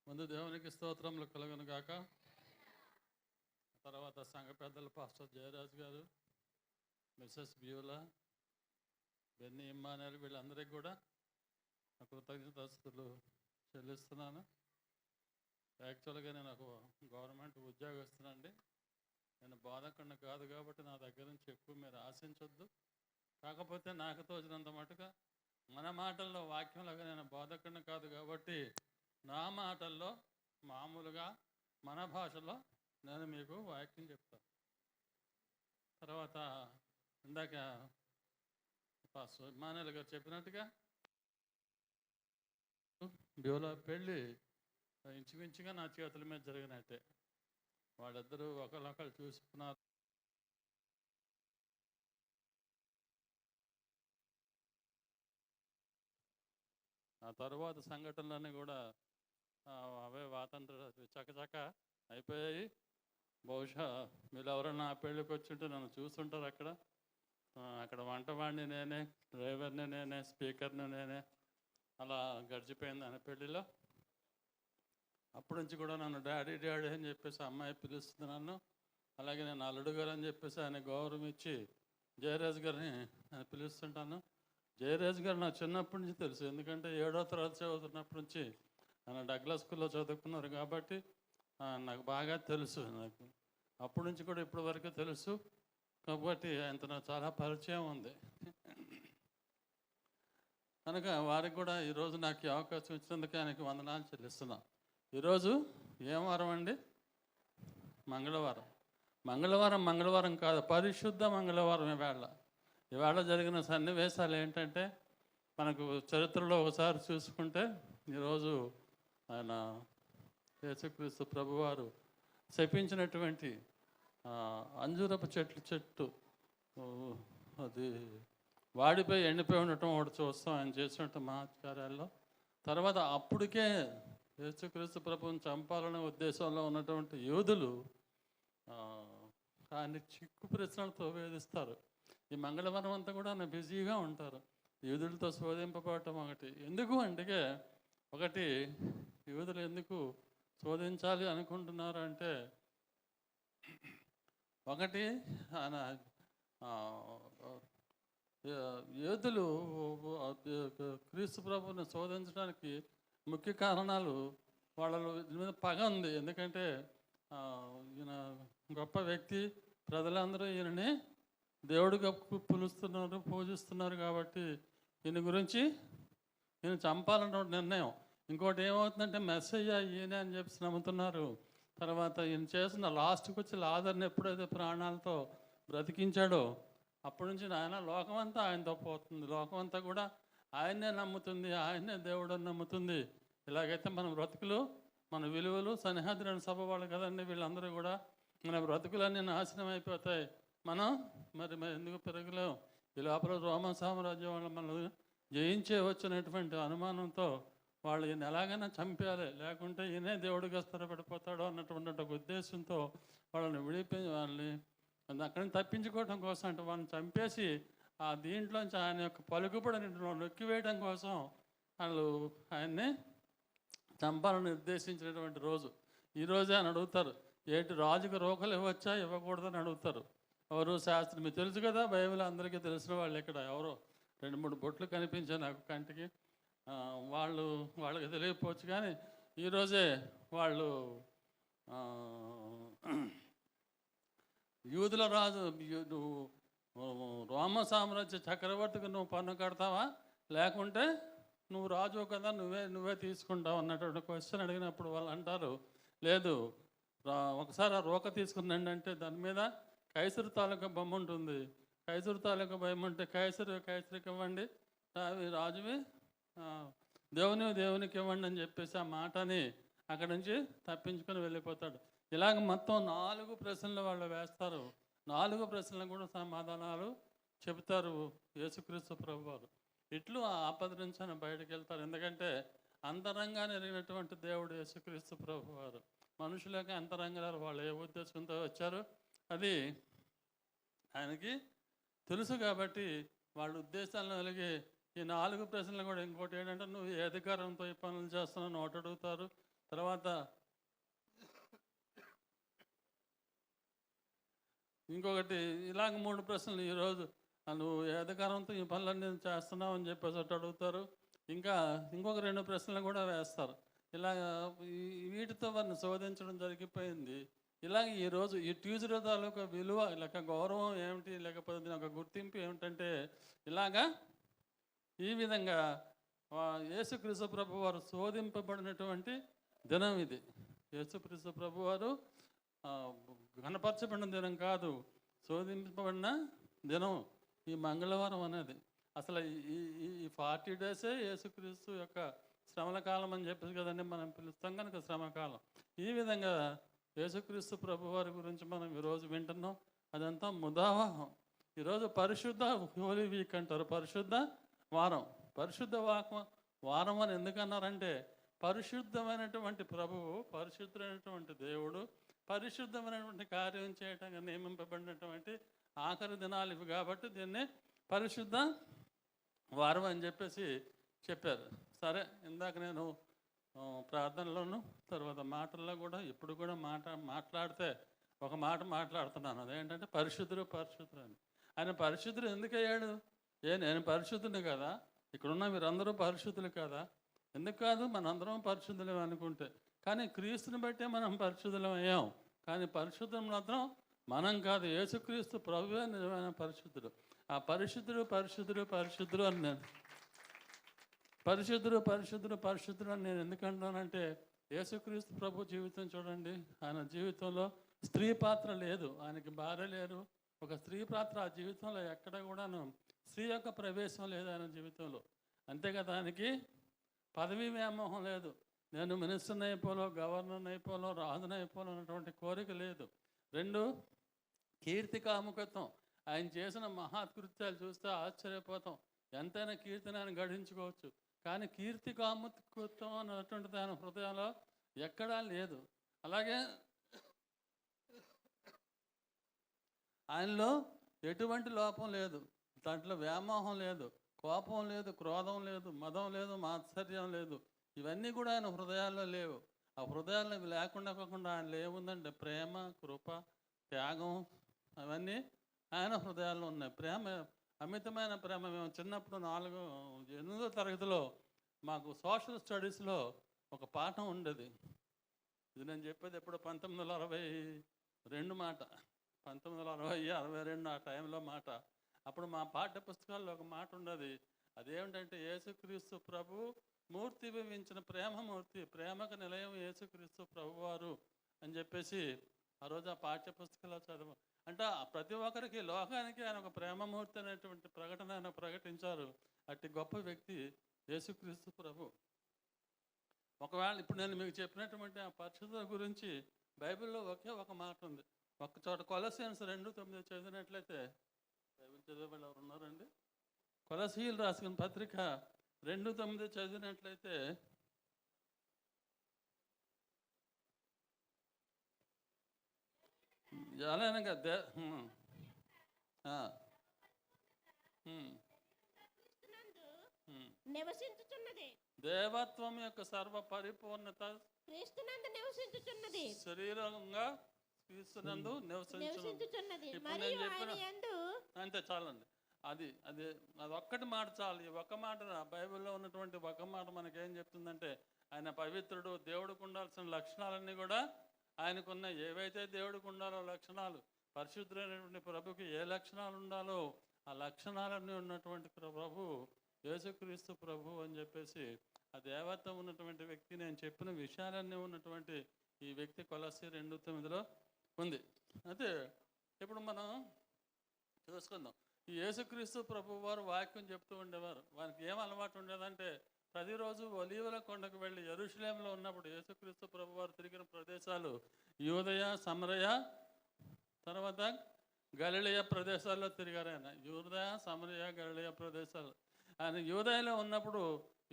Speaker 4: ముందు దేవునికి స్తోత్రములు కలుగును గాక. తర్వాత సంఘ పెద్దలు పాస్టర్ జయరాజ్ గారు, మిస్సెస్ బ్యూలా, బెన్నీ ఇమ్మానుయల్, వీళ్ళందరికీ కూడా కృతజ్ఞతాస్తుతులు చెల్లిస్తున్నాను. యాక్చువల్గా నేను ఒక గవర్నమెంట్ ఉద్యోగస్తునండి. నేను బోధకుడిని కాదు కాబట్టి నా దగ్గర నుంచి ఎక్కువ మీరు ఆశించొద్దు. కాకపోతే నాకు తోచినంత మటుగా మన మాటల్లో వాక్యంలాగా నేను బోధకుడిని కాదు కాబట్టి నా మాటల్లో మామూలుగా మన భాషలో నేను మీకు వాక్యం చెప్తాను. తర్వాత ఇందాక పాస్టర్ ఇమ్మానుయల్ గారు చెప్పినట్టుగా బ్యూలా పెళ్ళి ఇంచుమించుగా నా చేతుల మీద జరిగినట్టే. వాళ్ళిద్దరూ ఒకళ్ళొకళ్ళు చూసుకున్నారు. ఆ తర్వాత సంఘటనలన్నీ కూడా అవే వాతంత్ర చకచక అయిపోయాయి. బహుశా మీరు ఎవరైనా నా పెళ్ళికి వచ్చింటే నన్ను చూస్తుంటారు. అక్కడ వంటవాడిని నేనే, డ్రైవర్ని నేనే, స్పీకర్ని నేనే. అలా గడిచిపోయింది ఆయన పెళ్ళిలో. అప్పటి నుంచి కూడా నన్ను డాడీ డాడీ అని చెప్పేసి అమ్మాయి పిలుస్తుంది నన్ను. అలాగే నేను అల్లుడు గారు అని చెప్పేసి ఆయన గౌరవం ఇచ్చి జయరాజ్ గారిని నేను పిలుస్తుంటాను. జయరాజ్ గారు నాకు చిన్నప్పటి నుంచి తెలుసు, ఎందుకంటే 7వ తరగతి చదువుతున్నప్పటి నుంచి ఆయన డగ్లస్ స్కూల్లో చదువుకున్నారు కాబట్టి నాకు బాగా తెలుసు. నాకు అప్పటి నుంచి కూడా ఇప్పటి వరకు తెలుసు కాబట్టి ఆయనతో నాకు చాలా పరిచయం ఉంది. కనుక వారికి కూడా ఈరోజు నాకు ఈ అవకాశం ఇచ్చినందుకు ఆయనకి వందనాలు చెల్లిస్తున్నాను. ఈరోజు ఏం వారం అండి? మంగళవారం. మంగళవారం కాదు, పరిశుద్ధ మంగళవారం. ఇవాళ జరిగిన సన్నివేశాలు ఏంటంటే, మనకు చరిత్రలో ఒకసారి చూసుకుంటే, ఈరోజు ఆయన యేసుక్రీస్తు ప్రభువారు శపించినటువంటి అంజూరపు చెట్టు అది వాడిపోయి ఎండిపోయి ఉండటం ఒకటి చూస్తాం ఆయన చేసినట్టు మహత్కార్యాల్లో. తర్వాత అప్పటికే యేసుక్రీస్తు ప్రభువుని చంపాలనే ఉద్దేశంలో ఉన్నటువంటి యూదులు ఆయన్ని చిక్కు ప్రశ్నలతో వేధిస్తారు. ఈ మంగళవారం అంతా కూడా ఆయన బిజీగా ఉంటారు. యూదులతో శోధింపబడటం ఎందుకు అంటే, యూదులు ఎందుకు శోధించాలి అనుకుంటున్నారు అంటే, ఆయన యూదులు క్రీస్తు ప్రభువుని శోధించడానికి ముఖ్య కారణాలు వాళ్ళ మీద పగ ఉంది. ఎందుకంటే ఈయన గొప్ప వ్యక్తి, ప్రజలందరూ ఈయనని దేవుడిగా పిలుస్తున్నారు, పూజిస్తున్నారు కాబట్టి ఈయన గురించి ఈయన చంపాలన్న నిర్ణయం. ఇంకోటి ఏమవుతుందంటే, మెస్సయ్య ఈయన అని చెప్పి నమ్ముతున్నారు. తర్వాత ఈయన చేసిన లాస్ట్కి వచ్చి లాజర్ని ఎప్పుడైతే ప్రాణాలతో బ్రతికించాడో అప్పటి నుంచి ఆయన లోకమంతా ఆయనతో పోతుంది. లోకమంతా కూడా ఆయన్నే నమ్ముతుంది, ఆయన్నే దేవుడు అని నమ్ముతుంది. ఇలాగైతే మన బ్రతుకులు, మన విలువలు, సన్నిహాద్రి సభ వాళ్ళు కదండి, వీళ్ళందరూ కూడా మన బ్రతుకులన్నీ నాశనం అయిపోతాయి. మరి ఎందుకు పెరగలేం? ఈ లోపల రోమన్ సామ్రాజ్యం వాళ్ళు మనల్ని జయించే వచ్చినటువంటి అనుమానంతో వాళ్ళు ఈయన ఎలాగైనా చంపేయాలి, లేకుంటే ఈయనే దేవుడిగా స్థిరపడిపోతాడో అన్నటువంటి ఒక ఉద్దేశంతో వాళ్ళని వాళ్ళని అక్కడి నుంచి తప్పించుకోవడం కోసం అంటే వాళ్ళని చంపేసి ఆ దీంట్లోంచి ఆయన యొక్క పలుకుబడిని నొక్కివేయడం కోసం వాళ్ళు ఆయన్ని చంపాలని నిర్దేశించినటువంటి రోజు ఈరోజే అని అడుగుతారు, ఏంటి రాజుకు రోకలు ఇవ్వచ్చా ఇవ్వకూడదని అడుగుతారు. ఎవరు శాస్త్రి, మీకు తెలుసు కదా, బైబిల్ అందరికీ తెలిసిన వాళ్ళు. ఇక్కడ ఎవరో 2-3 బొట్లు కనిపించాయి నాకు కంటికి. వాళ్ళకి తెలియకపోవచ్చు, కానీ ఈరోజే వాళ్ళు యూదుల రాజు, రోమ సామ్రాజ్య చక్రవర్తికి నువ్వు పన్ను కడతావా, లేకుంటే నువ్వు రాజు కదా నువ్వే తీసుకుంటావు అన్నటువంటి క్వశ్చన్ అడిగినప్పుడు వాళ్ళు అంటారు, లేదు ఒకసారి ఆ రోక తీసుకున్నాండి అంటే దాని మీద కైసరు తాలూకా బొమ్మ ఉంటుంది. కైసరు తాలూకా బొమ్మ ఉంటే కైసరికి ఇవ్వండి, రాజువి దేవునికి ఇవ్వండి అని చెప్పేసి ఆ మాటని అక్కడి నుంచి తప్పించుకొని వెళ్ళిపోతాడు. ఇలాగ మొత్తం 4 ప్రశ్నలు వాళ్ళు వేస్తారు. 4 ప్రశ్నలకు కూడా సమాధానాలు చెబుతారు యేసుక్రీస్తు ప్రభువారు. ఇట్లు ఆ ఆపద నుంచి ఆయన బయటకు వెళ్తారు. ఎందుకంటే అంతరంగాన్ని ఎరిగినటువంటి దేవుడు యేసుక్రీస్తు ప్రభువారు. మనుషులకి అంతరంగాలు వాళ్ళు ఏ ఉద్దేశంతో వచ్చారు అది ఆయనకి తెలుసు. కాబట్టి వాళ్ళ ఉద్దేశాలను కలిగి ఈ 4 ప్రశ్నలు కూడా ఇంకోటి ఏంటంటే, నువ్వు ఏ అధికారంతో ఈ పనులు చేస్తున్నావు నోట అడుగుతారు. తర్వాత ఇంకొకటి ఇలాగ 3 ప్రశ్నలు, ఈరోజు నువ్వు ఏ అధికారంతో ఈ పనులన్నీ చేస్తున్నావు అని చెప్పేసి అడుగుతారు. ఇంకొక 2 ప్రశ్నలు కూడా వేస్తారు. ఇలాగ వీటితో వారిని శోధించడం జరిగిపోయింది. ఇలాగ ఈరోజు ఈ ట్యూస్డే తాలూకా విలువ లేక గౌరవం ఏమిటి, లేకపోతే దీని ఒక గుర్తింపు ఏమిటంటే, ఇలాగా ఈ విధంగా యేసుక్రీస్తు ప్రభు వారు శోధింపబడినటువంటి దినం ఇది. యేసుక్రీస్తు ప్రభు వారు కనపరచబడిన దినం కాదు, శోధింపబడిన దినం ఈ మంగళవారం అనేది. అసలు ఈ 40 డేసే యేసుక్రీస్తు యొక్క శ్రమల కాలం అని చెప్పేసి కదండి మనం పిలుస్తాం కనుక శ్రమకాలం. ఈ విధంగా యేసుక్రీస్తు ప్రభు వారి గురించి మనం ఈరోజు వింటున్నాం. అదంతా ముదావాహం. ఈరోజు పరిశుద్ధ హోలీ వీక్ అంటారు, పరిశుద్ధ వారం. పరిశుద్ధ వారం అని ఎందుకన్నారంటే, పరిశుద్ధమైనటువంటి ప్రభువు, పరిశుద్ధమైనటువంటి దేవుడు, పరిశుద్ధమైనటువంటి కార్యం చేయటానికి నియమింపబడినటువంటి ఆఖరి దినాలు ఇవి. కాబట్టి దీన్ని పరిశుద్ధ వారం అని చెప్పేసి చెప్పారు. సరే, ఇందాక నేను ప్రార్థనలోను తర్వాత మాటల్లో కూడా ఇప్పుడు కూడా మాట్లాడితే ఒక మాట మాట్లాడుతున్నాను. అదేంటంటే పరిశుద్ధుడు అని. ఆయన పరిశుద్ధుడు ఎందుకు అయ్యాడు? నేను పరిశుద్ధుని కదా, ఇక్కడున్న మీరందరూ పరిశుద్ధులు కదా? ఎందుకు కాదు, మనందరం పరిశుద్ధులు అనుకుంటే. కానీ క్రీస్తుని బట్టే మనం పరిశుద్ధులం అయ్యాం. కానీ పరిశుద్ధం మాత్రం మనం కాదు, యేసుక్రీస్తు ప్రభువే నిజమైన పరిశుద్ధుడు. ఆ పరిశుద్ధుడు అని నేను పరిశుద్ధుడు అని నేను ఎందుకంటానంటే, యేసుక్రీస్తు ప్రభు జీవితం చూడండి. ఆయన జీవితంలో స్త్రీ పాత్ర లేదు, ఆయనకి భార్య లేరు. ఒక స్త్రీ పాత్ర ఆ జీవితంలో ఎక్కడ కూడాను స్త్రీ యొక్క ప్రవేశం లేదు ఆయన జీవితంలో. అంతే కదా, ఆయనకి పదవీ వ్యామోహం లేదు. నేను మినిస్టర్ని అయిపోలో, గవర్నర్ని అయిపోలో, రాజుని అయిపోలో అన్నటువంటి కోరిక లేదు. 2 కీర్తి కాముకత్వం. ఆయన చేసిన మహాకృత్యాలు చూస్తే ఆశ్చర్యపోతాం. ఎంతైనా కీర్తిని ఆయన గడించుకోవచ్చు, కానీ కీర్తి కాముకత్వం అన్నటువంటిది ఆయన హృదయంలో ఎక్కడా లేదు. అలాగే ఆయనలో ఎటువంటి లోపం లేదు. దాంట్లో వ్యామోహం లేదు, కోపం లేదు, క్రోధం లేదు, మదం లేదు, మాత్సర్యం లేదు. ఇవన్నీ కూడా ఆయన హృదయాల్లో లేవు. ఆ హృదయాల్లో ఇవి లేకుండా కాకుండా ఆయనలో ఏముందంటే ప్రేమ, కృప, త్యాగం, అవన్నీ ఆయన హృదయాల్లో ఉన్నాయి. ప్రేమ, అమితమైన ప్రేమ. మేము చిన్నప్పుడు 8వ తరగతిలో మాకు సోషల్ స్టడీస్లో ఒక పాఠం ఉండేది. ఇది నేను చెప్పేది ఎప్పుడు 1962 మాట, 1962 ఆ టైంలో మాట. అప్పుడు మా పాఠ్య పుస్తకాల్లో ఒక మాట ఉండేది. అదేమిటంటే, యేసుక్రీస్తు ప్రభు మూర్తి వివించిన ప్రేమమూర్తి, ప్రేమకు నిలయం యేసుక్రీస్తు ప్రభువారు అని చెప్పేసి ఆ రోజు ఆ పాఠ్య పుస్తకాల్లో చదువు. అంటే ప్రతి ఒక్కరికి, లోకానికి ఆయన ఒక ప్రేమమూర్తి అనేటువంటి ప్రకటన ఆయన ప్రకటించారు. అట్టి గొప్ప వ్యక్తి యేసుక్రీస్తు ప్రభు. ఒకవేళ ఇప్పుడు నేను మీకు చెప్పినటువంటి ఆ పరిశుద్ధత గురించి బైబిల్లో ఒకే ఒక మాట ఉంది. ఒక చోట కొలస్సీయులు 2:9 చదివినట్లయితే, బైబిల్ చదివే వాళ్ళు ఎవరు ఉన్నారండి? కొలస్సీయులు రాసిన పత్రిక 2:9 చదివినట్లయితే, ఎలానగా
Speaker 5: నివసించుచున్నది.
Speaker 4: దేవత్వం యొక్క సర్వ పరిపూర్ణత
Speaker 5: క్రీస్తునందు నివసించుచున్నది.
Speaker 4: శరీరంగా క్రీస్తునందు నివసించును.
Speaker 5: నివసించుచున్నది
Speaker 4: ఇప్పుడు
Speaker 5: మరియు
Speaker 4: నేను
Speaker 5: ఆయన
Speaker 4: చెప్పిన
Speaker 5: యందు
Speaker 4: అంతే చాలండి. అది ఒక్కటి మాట చాలు. ఈ ఒక్క మాట బైబిల్లో ఉన్నటువంటి ఒక మాట మనకేం చెప్తుందంటే, ఆయన పవిత్రుడు, దేవుడికి ఉండాల్సిన లక్షణాలన్నీ కూడా ఆయనకున్న ఏవైతే దేవుడికి ఉండాలో లక్షణాలు, పరిశుద్ధులైనటువంటి ప్రభుకి ఏ లక్షణాలు ఉండాలో ఆ లక్షణాలన్నీ ఉన్నటువంటి ప్రభు యేసుక్రీస్తు ప్రభు అని చెప్పేసి, ఆ దేవత్వం ఉన్నటువంటి వ్యక్తి, నేను చెప్పిన విషయాలన్నీ ఉన్నటువంటి ఈ వ్యక్తి కొలస్సీ 2:9 ఉంది. అయితే ఇప్పుడు మనం చూసుకుందాం. ఈ యేసుక్రీస్తు ప్రభు వారు వాక్యం చెప్తూ ఉండేవారు. వారికి ఏం అలవాటు ఉండేదంటే, ప్రతిరోజు ఒలీవల కొండకు వెళ్ళి యెరూషలేములో ఉన్నప్పుడు యేసుక్రీస్తు ప్రభు వారు తిరిగిన ప్రదేశాలు యూదయ, సమరయ, తర్వాత గలిలయ ప్రదేశాల్లో తిరిగారు ఆయన. యూదయ, సమరయ, గలిలయ ప్రదేశాలు. ఆయన యూదయలో ఉన్నప్పుడు,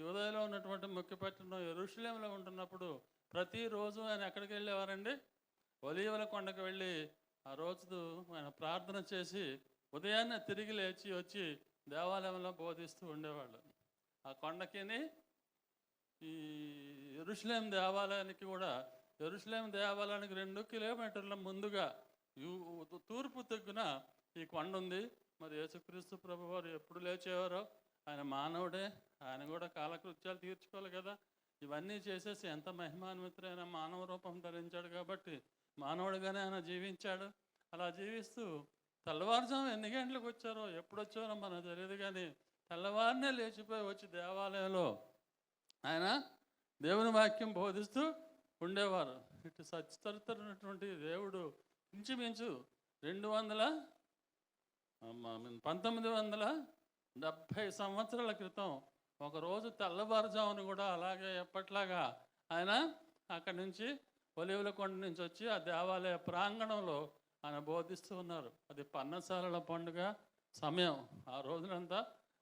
Speaker 4: యూదయలో ఉన్నటువంటి ముఖ్య పట్టణం యెరూషలేములో ఉంటున్నప్పుడు ప్రతిరోజు ఆయన ఎక్కడికి వెళ్ళేవారండి? ఒలీవల కొండకు వెళ్ళి ఆ రోజు ఆయన ప్రార్థన చేసి ఉదయాన్నే తిరిగి లేచి వచ్చి దేవాలయంలో బోధిస్తూ ఉండేవాళ్ళు. ఆ కొండకిని ఈ యెరూషలేం దేవాలయానికి కూడా, యెరూషలేం దేవాలయానికి 2 కిలోమీటర్ల ముందుగా తూర్పు దిక్కున ఈ కొండ ఉంది. మరి యేసుక్రీస్తు ప్రభు వారు ఎప్పుడు లేచేవారో, ఆయన మానవుడే, ఆయన కూడా కాలకృత్యాలు తీర్చుకోవాలి కదా. ఇవన్నీ చేసేసి ఎంత మహిమాన్వితుడైన మానవ రూపం ధరించాడు కాబట్టి మానవుడిగానే ఆయన జీవించాడు. అలా జీవిస్తూ తెల్లవారుజాము ఎన్ని గంటలకు వచ్చారో, ఎప్పుడు వచ్చారో మనకు తెలియదు, కానీ తెల్లవారినే లేచిపోయి వచ్చి దేవాలయంలో ఆయన దేవుని వాక్యం బోధిస్తూ ఉండేవారు. ఇటు సత్యతరుతున్నటువంటి దేవుడు ఇంచుమించు 1970 సంవత్సరాల క్రితం ఒకరోజు తెల్లవారుజామును కూడా అలాగే ఎప్పట్లాగా ఆయన అక్కడి నుంచి ఒలీవల కొండ నుంచి వచ్చి ఆ దేవాలయ ప్రాంగణంలో ఆయన బోధిస్తూ ఉన్నారు. అది పన్నసాలల పండుగ సమయం. ఆ రోజులంతా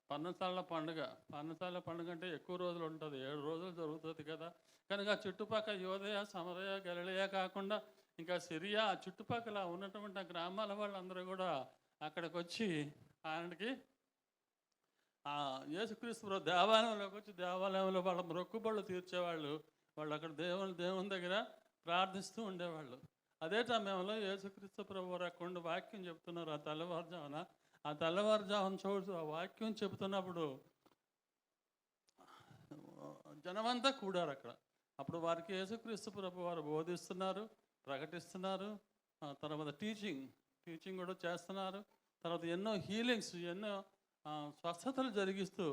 Speaker 4: పన్నసాలల పండుగ. పన్నసాలల పండుగ అంటే ఎక్కువ రోజులు ఉంటుంది, 7 రోజులు జరుగుతుంది కదా. కనుక చుట్టుపక్కల యూదయ, సమరయ, గలిలయ కాకుండా ఇంకా సిరియా, ఆ చుట్టుపక్కల ఉన్నటువంటి ఆ గ్రామాల వాళ్ళందరూ కూడా అక్కడికి వచ్చి ఆయనకి యేసుక్రీస్తు దేవాలయంలోకి వచ్చి దేవాలయంలో వాళ్ళ మొక్కుబళ్ళు తీర్చేవాళ్ళు. వాళ్ళు అక్కడ దేవుని దగ్గర ప్రార్థిస్తూ ఉండేవాళ్ళు. అదే సమయంలో యేసుక్రీస్తు ప్రభు వారు అక్కడ వాక్యం చెప్తున్నారు. ఆ తెల్లవారుజామున చూడు ఆ వాక్యం చెబుతున్నప్పుడు జనమంతా కూడారు అక్కడ. అప్పుడు వారికి యేసుక్రీస్తు ప్రభు వారు బోధిస్తున్నారు, ప్రకటిస్తున్నారు. తర్వాత టీచింగ్ కూడా చేస్తున్నారు. తర్వాత ఎన్నో హీలింగ్స్, ఎన్నో స్వస్థతలు జరిగిస్తూ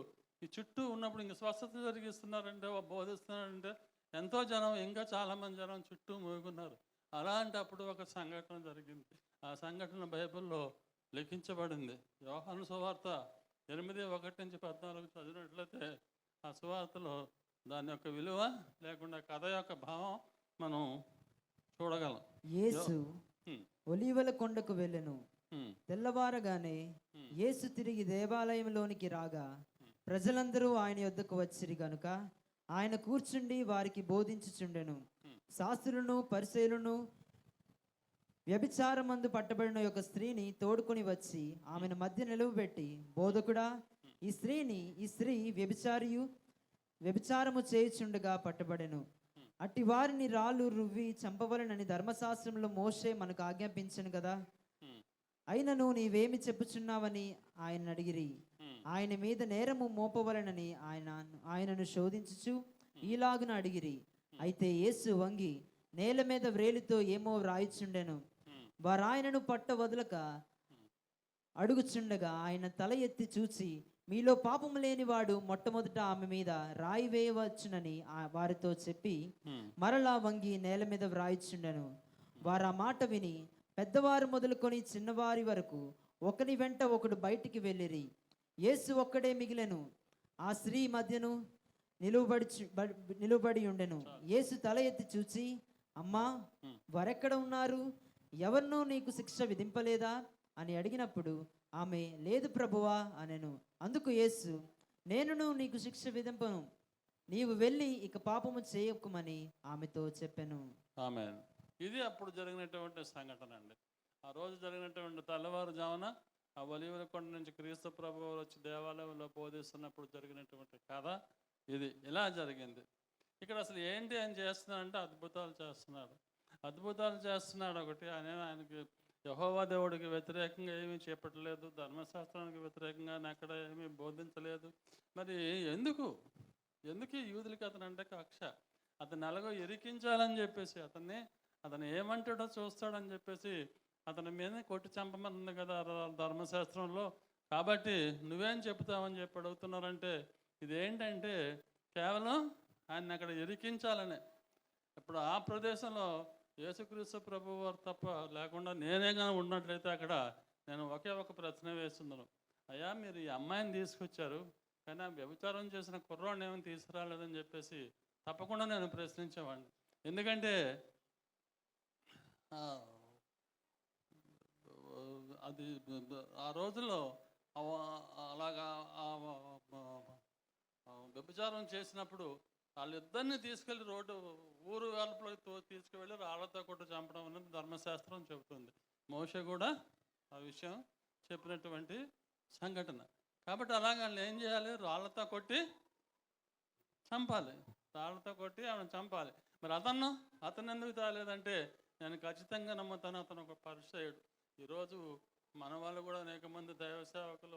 Speaker 4: ఈ చుట్టూ ఉన్నప్పుడు ఇంకా స్వస్థత జరిగిస్తున్నారంటే, బోధిస్తున్నారంటే ఎంతో జనం, ఇంకా చాలామంది జనం చుట్టూ మూగున్నారు. అలాంటప్పుడు ఒక సంఘటన జరిగింది. ఆ సంఘటన బైబిల్లో లిఖించబడింది. యోహాను సువార్త 8:1-14 చదివినట్లయితే ఆ సువార్తలో దాని యొక్క విలువ లేకుండా కథ యొక్క భావం మనం చూడగలం.
Speaker 1: యేసు ఒలీవల కొండకు వెళ్ళెను. తెల్లవారగానే యేసు తిరిగి దేవాలయంలోనికి రాగా ప్రజలందరూ ఆయన యొద్దకు వచ్చిరి గనుక ఆయన కూర్చుండి వారికి బోధించుచుండెను. శాస్త్రులను, పరిసయ్యులను వ్యభిచారమందు పట్టబడిన ఒక స్త్రీని తోడుకొని వచ్చి ఆమెను మధ్య నిలువబెట్టి, బోధకుడా, ఈ స్త్రీ వ్యభిచారము చేయుచుండగా పట్టబడెను. అట్టి వారిని రాళ్ళు రువ్వి చంపవలనని ధర్మశాస్త్రంలో మోషే మనకు ఆజ్ఞాపించను కదా. అయినను నీవేమి చెప్పుచున్నావని ఆయన అడిగిరి. ఆయన మీద నేరము మోపవలనని ఆయనను శోధించుచు ఈలాగున అడిగిరి. అయితే యేసు వంగి నేల మీద వ్రేలితో ఏమో వ్రాయిచుండెను. వారాయనను పట్ట వదలక అడుగుచుండగా ఆయన తల ఎత్తి చూచి, మీలో పాపము లేనివాడు మొట్టమొదట ఆమె మీద రాయి వేయవచ్చునని వారితో చెప్పి మరలా వంగి నేల మీద వ్రాయిచుండెను. వారు ఆ మాట విని పెద్దవారు మొదలుకొని చిన్నవారి వరకు ఒకని వెంట ఒకడు బయటికి వెళ్ళిరి. యేసు ఒక్కడే మిగిలెను. ఆ స్త్రీ మధ్యను నిలువబడి ఉండెను. యేసు తల ఎత్తి చూచి, అమ్మా, వారెక్కడ ఉన్నారు? ఎవరినూ నీకు శిక్ష విధింపలేదా అని అడిగినప్పుడు ఆమె, లేదు ప్రభువా అనెను. అందుకు యేసు, నేనును నీకు శిక్ష విధింపను, నీవు వెళ్ళి ఇక పాపము చేయకుమని ఆమెతో చెప్పెను.
Speaker 4: ఆమేన్. ఇది అప్పుడు జరిగినటువంటి సంఘటన అండి. ఆ రోజు జరిగినటువంటి తెల్లవారుజామున ఆ ఒలీవల కొండ నుంచి క్రీస్తు ప్రభువు వచ్చి దేవాలయంలో బోధిస్తున్నప్పుడు జరిగినటువంటి కథ ఇది. ఇలా జరిగింది. ఇక్కడ అసలు ఏంటి అని చేస్తున్నాడంటే అద్భుతాలు చేస్తున్నాడు. అద్భుతాలు చేస్తున్నాడు ఒకటి. ఆయనకి యెహోవా దేవుడికి వ్యతిరేకంగా ఏమీ చెప్పట్లేదు, ధర్మశాస్త్రానికి వ్యతిరేకంగా ఎక్కడ ఏమీ బోధించలేదు. మరి ఎందుకు ఈ యూదులకి అతను అంటే కక్ష? అతను ఎలాగో ఇరికించాలని చెప్పేసి అతను ఏమంటాడో చూస్తాడని చెప్పేసి అతని మీద కొట్టి చంపమన్నది కదా ధర్మశాస్త్రంలో. కాబట్టి నువ్వేం చెప్తావని చెప్పి అడుగుతున్నారంటే ఇదేంటంటే కేవలం ఆయన అక్కడ ఇరికించాలనే. ఇప్పుడు ఆ ప్రదేశంలో యేసుక్రీస్తు ప్రభు వారు తప్ప లేకుండా నేనే కానీ ఉన్నట్లయితే అక్కడ నేను ఒకే ఒక ప్రశ్న వేస్తున్నాను. అయ్యా, మీరు ఈ అమ్మాయిని తీసుకొచ్చారు, కానీ ఆ వ్యభిచారం చేసిన కుర్రాడిని ఏమైనా తీసుకురాలేదని చెప్పేసి తప్పకుండా నేను ప్రశ్నించేవాడిని. ఎందుకంటే అది ఆ రోజుల్లో అలాగా వ్యభిచారం చేసినప్పుడు వాళ్ళిద్దరిని తీసుకెళ్ళి ఊరు వెలుపలకు తీసుకువెళ్ళి రాళ్లతో కొట్టి చంపడం అనేది ధర్మశాస్త్రం చెబుతుంది. మోషే కూడా ఆ విషయం చెప్పినటువంటి సంఘటన. కాబట్టి అలాగే వాళ్ళు ఏం చేయాలి? రాళ్లతో కొట్టి చంపాలి, రాళ్లతో కొట్టి ఆమె చంపాలి. మరి అతను ఎందుకు తాలేదంటే నేను ఖచ్చితంగా నమ్ముతాను అతను ఒక పరిసయుడు. ఈరోజు మన వాళ్ళు కూడా అనేక మంది దైవ సేవకులు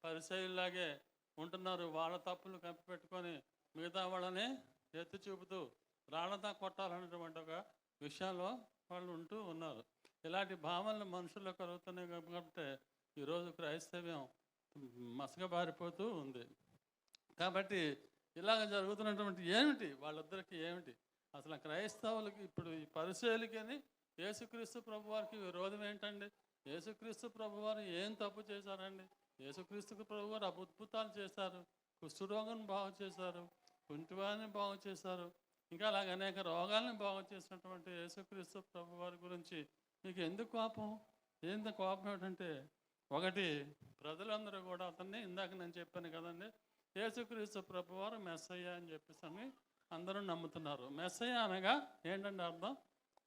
Speaker 4: పరిసయుల్లాగే ఉంటున్నారు. వాళ్ళ తప్పులు కప్పిపెట్టుకొని మిగతా వాళ్ళని ఎత్తి చూపుతూ రాళ్ళతా కొట్టాలనేటువంటి ఒక విషయంలో వాళ్ళు ఉంటూ ఉన్నారు. ఇలాంటి భావనలు మనుషుల్లో కలుగుతున్నాయి కాబట్టి ఈరోజు క్రైస్తవ్యం మసకబారిపోతూ ఉంది. కాబట్టి ఇలాగ జరుగుతున్నటువంటి ఏమిటి వాళ్ళిద్దరికి ఏమిటి అసలు క్రైస్తవులకి? ఇప్పుడు ఈ పరిచయులకి యేసుక్రీస్తు ప్రభువారికి విరోధం ఏంటండి? యేసుక్రీస్తు ప్రభువారు ఏం తప్పు చేశారండి? యేసుక్రీస్తు ప్రభువారు అద్భుతాలు చేశారు, కుష్ఠరోగాన్ని బాగు చేశారు, కుంటివారిని బాగు చేశారు, ఇంకా అలాగ అనేక రోగాల్ని బాగు చేసినటువంటి యేసుక్రీస్తు ప్రభువారి గురించి మీకు ఎందుకు కోపం? కోపం ఏంటంటే ఒకటి, ప్రజలందరూ కూడా అతన్ని ఇందాక నేను చెప్పాను కదండి, యేసుక్రీస్తు ప్రభువారు మెస్సయ్య అని చెప్పేసి అందరూ నమ్ముతున్నారు. మెస్సయ్య అనగా ఏంటంటే అర్థం?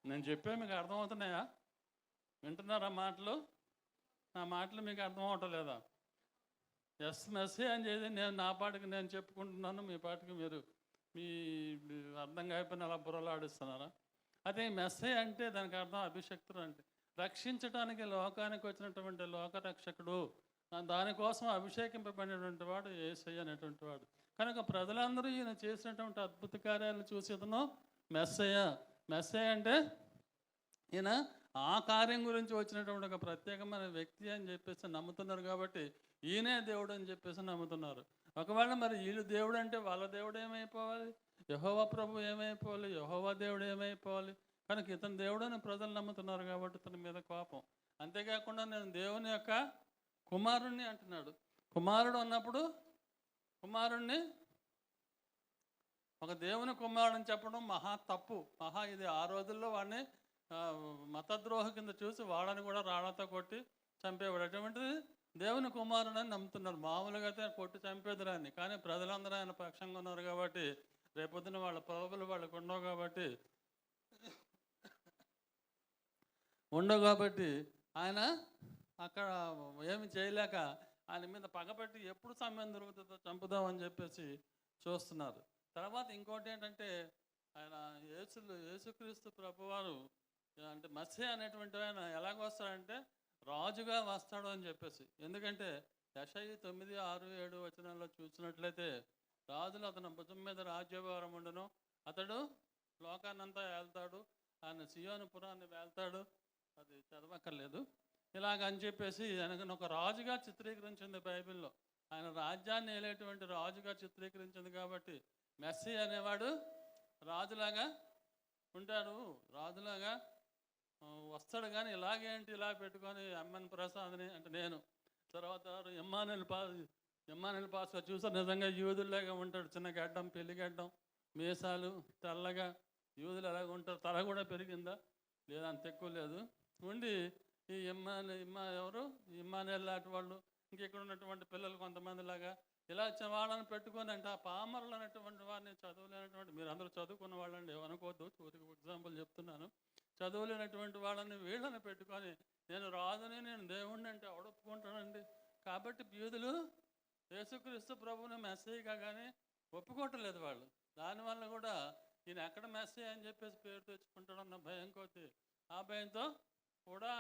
Speaker 4: నేను చెప్పే మీకు అర్థమవుతున్నాయా? వింటున్నారా మాటలు? నా మాటలు మీకు అర్థం అవటలేదా? మెస్సయ్య అని చెప్పి నేను నా పాటికి నేను చెప్పుకుంటున్నాను, మీ పాటికి మీరు మీ అర్థం కాకపోయినా అలా బుర్రలాడిస్తున్నారా? అదే మెస్సయ్య అంటే దానికి అర్థం అభిషక్తుడు, అంటే రక్షించడానికి లోకానికి వచ్చినటువంటి లోకరక్షకుడు, దానికోసం అభిషేకింపబడినటువంటి వాడు యేసయ్య అనేటువంటి వాడు. కనుక ప్రజలందరూ ఈయన చేసినటువంటి అద్భుత కార్యాలను చూసి ఇతను మెస్సయ్య అంటే ఈయన ఆ కార్యం గురించి వచ్చినటువంటి ఒక ప్రత్యేకమైన వ్యక్తి అని చెప్పేసి నమ్ముతున్నారు. కాబట్టి ఈయనే దేవుడు అని చెప్పేసి నమ్ముతున్నారు. ఒకవేళ మరి వీళ్ళు దేవుడు అంటే వాళ్ళ దేవుడు ఏమైపోవాలి? యెహోవా ప్రభు ఏమైపోవాలి? యెహోవా దేవుడు ఏమైపోవాలి? కనుక ఇతను దేవుడు అని ప్రజలు నమ్ముతున్నారు కాబట్టి ఇతని మీద కోపం. అంతేకాకుండా నేను దేవుని యొక్క కుమారుణ్ణి అంటున్నాడు. కుమారుడు అన్నప్పుడు కుమారుణ్ణి ఒక దేవుని కుమారుడిని చెప్పడం మహా తప్పు, ఇది ఆ రోజుల్లో వాడిని మతద్రోహ కింద చూసి వాడని కూడా రాళ్లతో కొట్టి చంపేవాడు. అటువంటిది దేవుని కుమారుడని నమ్ముతున్నారు. మామూలుగా అయితే కొట్టి చంపేదిరాన్ని, కానీ ప్రజలందరూ ఆయన పక్షంగా ఉన్నారు కాబట్టి, రేపొద్దున వాళ్ళ ప్రభులు వాళ్ళకు ఉండవు కాబట్టి ఆయన అక్కడ ఏమి చేయలేక ఆయన మీద పగబెట్టి ఎప్పుడు సమయం దొరుకుతుందో చంపుదామని చెప్పేసి చూస్తున్నారు. తర్వాత ఇంకోటి ఏంటంటే ఆయన యేసుక్రీస్తు ప్రభువారు అంటే మెస్సీయ అనేటువంటి ఆయన ఎలాగ వస్తాడంటే రాజుగా వస్తాడు అని చెప్పేసి. ఎందుకంటే యెషయా 9:6-7 వచనాల్లో చూసినట్లయితే రాజులు అతని భుజం మీద రాజ్యభారం ఉండును, అతడు లోకాన్నంతా వెళ్తాడు, ఆయన సియోను పురాన్ని వెళ్తాడు, అది చదవక్కర్లేదు. ఇలాగని చెప్పేసి ఆయనకు ఒక రాజుగా చిత్రీకరించింది బైబిల్లో. ఆయన రాజ్యాన్ని ఏలేటువంటి రాజుగా చిత్రీకరించింది కాబట్టి మెస్సీ అనేవాడు రాజులాగా ఉంటాడు, రాజులాగా వస్తాడు. కానీ ఇలాగేంటి ఇలా పెట్టుకొని ఎమ్మెన్ ప్రసాద్ని అంటే నేను తర్వాత ఎమ్మానుయేల్ పాస్గా చూసా, నిజంగా యూదుల్లాగా ఉంటాడు, చిన్న గడ్డం, పెళ్లి గడ్డం, మీసాలు, తెల్లగా యూదులు ఎలాగ ఉంటారు, తల కూడా పెరిగిందా లేదా అంత ఎక్కువ లేదు ఉండి ఈ ఇమ్మానుయేల్ లాంటి వాళ్ళు ఇంకెక్కడ ఉన్నటువంటి పిల్లలు కొంతమంది లాగా ఇలా వాళ్ళని పెట్టుకొని అంటే ఆ పామరులు అనేటువంటి వారిని చదువులేనటువంటి, మీరు అందరూ చదువుకున్న వాళ్ళండి ఏమనుకోవద్దు, ఊరికి ఎగ్జాంపుల్ చెప్తున్నాను, చదువులేనటువంటి వాళ్ళని వీళ్ళని పెట్టుకొని నేను రాజుని నేను దేవుణ్ణి అంటే ఒప్పుకుంటానండి. కాబట్టి యూదులు యేసుక్రీస్తు ప్రభువుని మెస్సీగా కానీ ఒప్పుకోవట్లేదు వాళ్ళు. దానివల్ల కూడా ఈయన ఎక్కడ మెస్సీ అని చెప్పేసి పేరు తెచ్చుకుంటాడన్న భయం కొద్ది ఆ భయంతో కూడా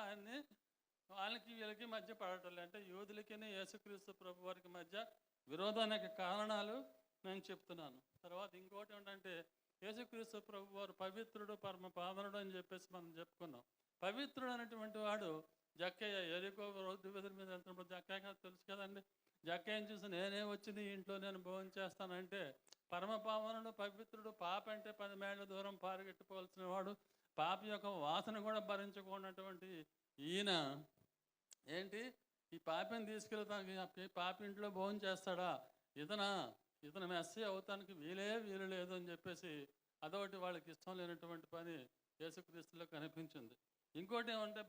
Speaker 4: వాళ్ళకి వీళ్ళకి మధ్య పడటం అంటే యూదులకి యేసుక్రీస్తు ప్రభు వారికి మధ్య విరోధానికి కారణాలు నేను చెప్తున్నాను. తర్వాత ఇంకోటి ఏంటంటే యేసుక్రీస్తు ప్రభు వారు పవిత్రుడు పరమ పావనుడు అని చెప్పేసి మనం చెప్పుకున్నాం. పవిత్రుడు అనేటువంటి వాడు జక్కయ్య ఎరికో రోడ్డు వెదురు మీద వెళ్తున్నప్పుడు జక్కయ్య తెలుసు కదండి. జక్కయ్యని చూసి నేనే వచ్చి నీ ఇంట్లో నేను భోజనం చేస్తానంటే పరమ పావనుడు పవిత్రుడు, పాప అంటే 10 మైళ్ళ దూరం పారిగెట్టుకోవాల్సిన వాడు, పాప యొక్క వాసన కూడా భరించుకున్నటువంటి ఈయన ఏంటి ఈ పాపిని తీసుకెళ్తానికి పాపి ఇంట్లో భోజనం చేస్తాడా? ఇతను మెస్సీ అవుతానికి వీలు లేదు అని చెప్పేసి అదొకటి వాళ్ళకి ఇష్టం లేనటువంటి పని యేసుక్రీస్తులో కనిపించింది. ఇంకోటి ఏమంటే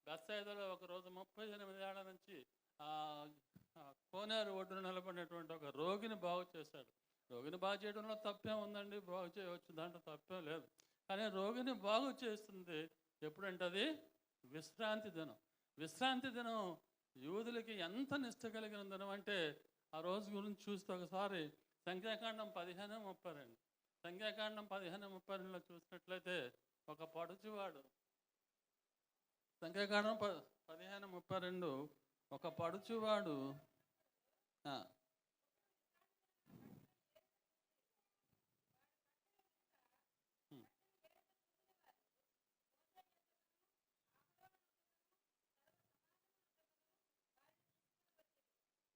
Speaker 4: బెత్సైదాలో ఒకరోజు 38 ఏళ్ల నుంచి కోనేరు ఒడ్డున నిలబడినటువంటి ఒక రోగిని బాగు చేశాడు. రోగిని బాగు చేయడంలో తప్పేం ఉందండి, బాగు చేయవచ్చు, దాంట్లో తప్పేం లేదు. కానీ రోగిని బాగు చేస్తుంది ఎప్పుడంటే అది విశ్రాంతి దినం. విశ్రాంతి దినం యూదులకి ఎంత నిష్ట కలిగిన దినం అంటే ఆ రోజు గురించి చూస్తే ఒకసారి సంఖ్యాకాండం 15:32 సంఖ్యాకాండం 15:32లో చూసినట్లయితే ఒక పడుచువాడు, సంఖ్యాకాండం 15:32 ఒక పడుచువాడు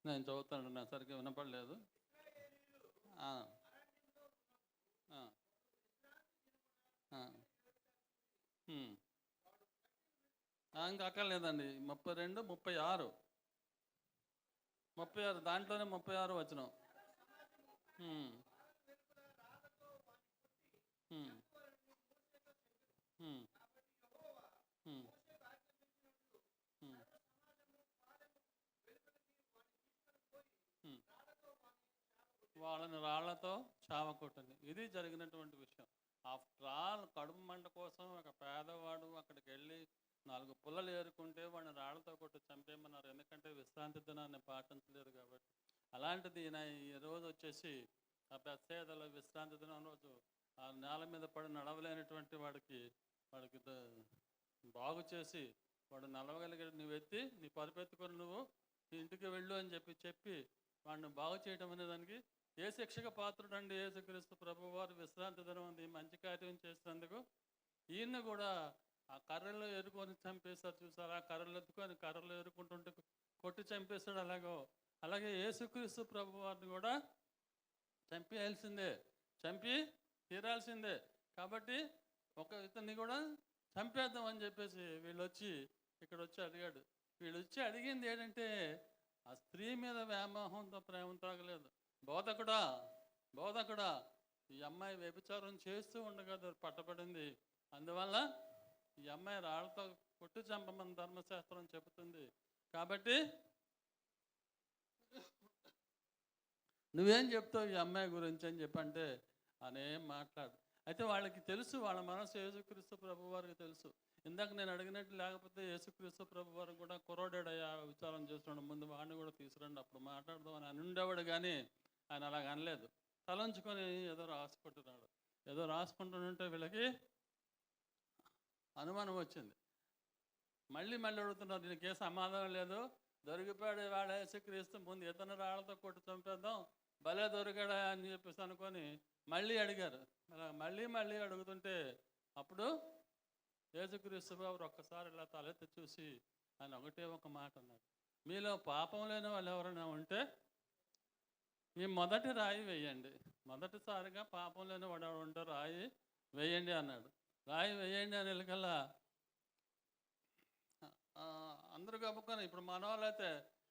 Speaker 4: నేను చదువుతాను, నాకు సరిగ్గా వినపడలేదు. ఇంకా అక్కర్లేదండి. 32, 36 దాంట్లోనే 36 వచనం. వాళ్ళని రాళ్లతో చావకొట్టండి. ఇది జరిగినటువంటి విషయం. ఆఫ్టర్ ఆల్ కడుపు మంట కోసం ఒక పేదవాడు అక్కడికి వెళ్ళి 4 పుల్లలు ఏరుకుంటే వాడిని రాళ్లతో కొట్టి చంపేయమన్నారు. ఎందుకంటే విశ్రాంతి దినాన్ని పాటించలేదు కాబట్టి. అలాంటిది ఈయన ఈ రోజు వచ్చేసి ఆ బెత్సైదాలో విశ్రాంతి దినం రోజు ఆ నేల మీద పడి నడవలేనటువంటి వాడికి బాగు చేసి వాడు నడవగలిగాడు. నువ్వు ఎత్తి నీ పరుపెత్తుకొని నువ్వు ఇంటికి వెళ్ళు అని చెప్పి వాడిని బాగు చేయడం అనే దానికి ఏ శిక్షక పాత్రుడు అండి యేసుక్రీస్తు ప్రభు వారు. విశ్రాంతి దినం ఉంది, మంచి కార్యం చేసినందుకు ఈయన్ని కూడా ఆ కర్రలు ఎరుకొని చంపేశారు. చూసారు, ఆ కర్రలు ఎత్తుకొని కర్రలు ఎరుకుంటుంటే కొట్టి చంపేశాడు. అలాగే యేసుక్రీస్తు ప్రభు వారిని కూడా చంపి తీరాల్సిందే. కాబట్టి ఇతన్ని కూడా చంపేద్దాం అని చెప్పేసి ఇక్కడ వచ్చి అడిగాడు. వీళ్ళు వచ్చి అడిగింది ఏంటంటే ఆ స్త్రీ మీద వ్యామోహంతో ప్రేమతో ఆగలేదు. బోధకుడా ఈ అమ్మాయి వ్యభిచారం చేస్తూ ఉండగా పట్టబడింది, అందువల్ల ఈ అమ్మాయి రాళ్లతో కొట్టి చంపమని ధర్మశాస్త్రం చెబుతుంది. కాబట్టి నువ్వేం చెప్తావు ఈ అమ్మాయి గురించి అని చెప్పంటే అనేం మాట్లాడు. అయితే వాళ్ళకి తెలుసు, వాళ్ళ మనసు యేసుక్రీస్తు ప్రభు వారికి తెలుసు. ఇందాక నేను అడిగినట్టు లేకపోతే యేసుక్రీస్తు ప్రభు వారు కూడా కుర్రోడాడయ్యా విచారం చేస్తున్నాడు, ముందు వాడిని కూడా తీసుకురండి అప్పుడు మాట్లాడదాం అని ఉండేవాడు. కానీ ఆయన అలాగ అనలేదు. తలంచుకొని ఏదో రాసుకుంటున్నాడు. ఏదో రాసుకుంటుంటే వీళ్ళకి అనుమానం వచ్చింది. మళ్ళీ అడుగుతున్నారు, దీనికి ఏ సమాధానం లేదు. దొరికిపోయాడు వాడు యేసుక్రీస్తు, ముందు ఇతను రాళ్లతో కొట్టి చంపేద్దాం, భలే దొరికాడా అని చెప్పేసి అనుకొని మళ్ళీ అడిగారు. అలా మళ్ళీ అడుగుతుంటే అప్పుడు యేసుక్రీస్తు బాబు ఒక్కసారి ఇలా తలెత్తి చూసి ఆయన ఒకటే ఒక మాట అన్నాడు, మీలో పాపం లేని వాళ్ళు ఎవరైనా ఉంటే మీ మొదటి రాయి వేయండి. మొదటిసారిగా పాపం లేని వాడు ఉంటే రాయి వేయండి అన్నాడు. రాయి వేయండి అని వెళ్ళకల్లా అందరూ కప్పుకొని, ఇప్పుడు మన వాళ్ళు అయితే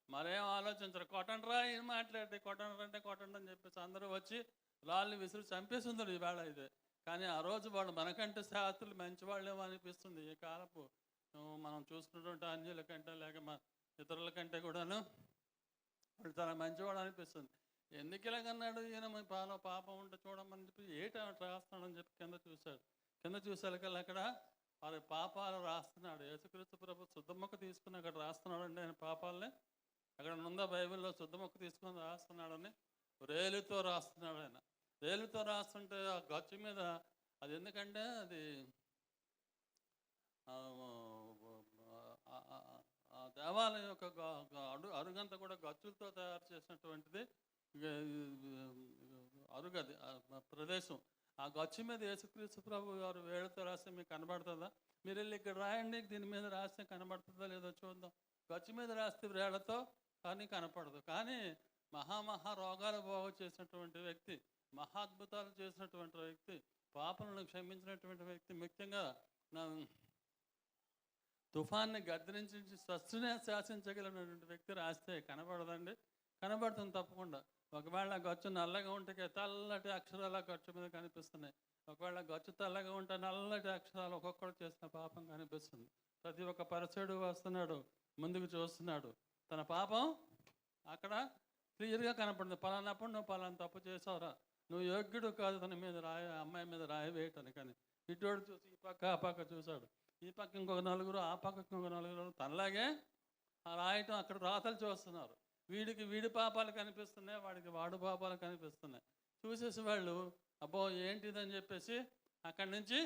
Speaker 4: మరేం ఆలోచించరు, కొట్టండి రా ఏం మాట్లాడితే కొట్టండి అని చెప్పేసి అందరూ వచ్చి రాళ్ళని విసిరి చంపేసింది ఈవేళ అయితే. కానీ ఆ రోజు వాళ్ళు మనకంటే శాస్త్రులు మంచివాళ్ళేమో అనిపిస్తుంది. ఈ కాలపు మనం చూసుకున్నటువంటి అన్యుల కంటే లేక ఇతరుల కంటే కూడాను వాళ్ళు చాలా మంచివాడు అనిపిస్తుంది. ఎందుకు ఇలాగన్నాడు ఈయన, మీ పాపం ఉంటే చూడమని చెప్పి ఏటి రాస్తున్నాడని చెప్పి కింద చూసేకల్లా అక్కడ వారి పాపాలు రాస్తున్నాడు. యేసుక్రీస్తు ప్రభు శుద్ధముక్క తీసుకుని అక్కడ రాస్తున్నాడు అండి ఆయన పాపాలని. అక్కడ ఉందా బైబిల్లో శుద్ధముక్క తీసుకుని రాస్తున్నాడని రేలుతో రాస్తున్నాడు ఆయన. వేలుతో రాస్తుంటే ఆ గచ్చు మీద అది ఎందుకంటే అది ఆ, ఆ, ఆ, ఆ దేవాలయం యొక్క అరుగంతా కూడా గచ్చులతో తయారు చేసినటువంటిది అరుగది ప్రదేశం. ఆ గచ్చు మీద యేసుక్రీస్తు ప్రభు గారు వేళ్ళతో రాస్తే మీకు కనబడుతుందా? మీరు వెళ్ళి ఇక్కడ రాయండి, దీని మీద రాస్తే కనబడుతుందో లేదో చూద్దాం. గచ్చు మీద రాస్తే వేళ్లతో కానీ కనపడదు. కానీ మహా రోగాలు బాగు చేసినటువంటి వ్యక్తి, మహాద్భుతాలు చేసినటువంటి వ్యక్తి, పాపలను క్షమించినటువంటి వ్యక్తి, ముఖ్యంగా తుఫాన్ని గద్దించి స్వస్థనే శాసించగలిగినటువంటి వ్యక్తి రాస్తే కనబడదండి? కనబడుతుంది తప్పకుండా. ఒకవేళ గచ్చు నల్లగా ఉంటే తెల్లటి అక్షరాలు గచ్చు మీద కనిపిస్తున్నాయి. ఒకవేళ గచ్చు తెల్లగా ఉంటే నల్లటి అక్షరాలు ఒక్కొక్కరు చేసిన పాపం కనిపిస్తుంది. ప్రతి ఒక్క పరిసయుడు వస్తున్నాడు, ముందుకు చూస్తున్నాడు, తన పాపం అక్కడ క్లియర్గా కనపడింది. పలానప్పుడు నువ్వు పలానా తప్పు చేసావురా, నువ్వు యోగ్యుడు కాదు తన మీద అమ్మాయి మీద రాయి వేయటానికి. కానీ ఇటోడు చూసి ఈ పక్క ఆ పక్క చూశాడు, ఈ పక్క ఇంకొక నలుగురు, ఆ పక్క ఇంకొక నలుగురు తనలాగే రాయటం అక్కడ రాతలు చూస్తున్నారు. వీడికి వీడి పాపాలు కనిపిస్తున్నాయి, వాడికి వాడు పాపాలు కనిపిస్తున్నాయి. చూసేసి వాళ్ళు అబ్బో ఏంటిదని చెప్పేసి అక్కడి నుంచి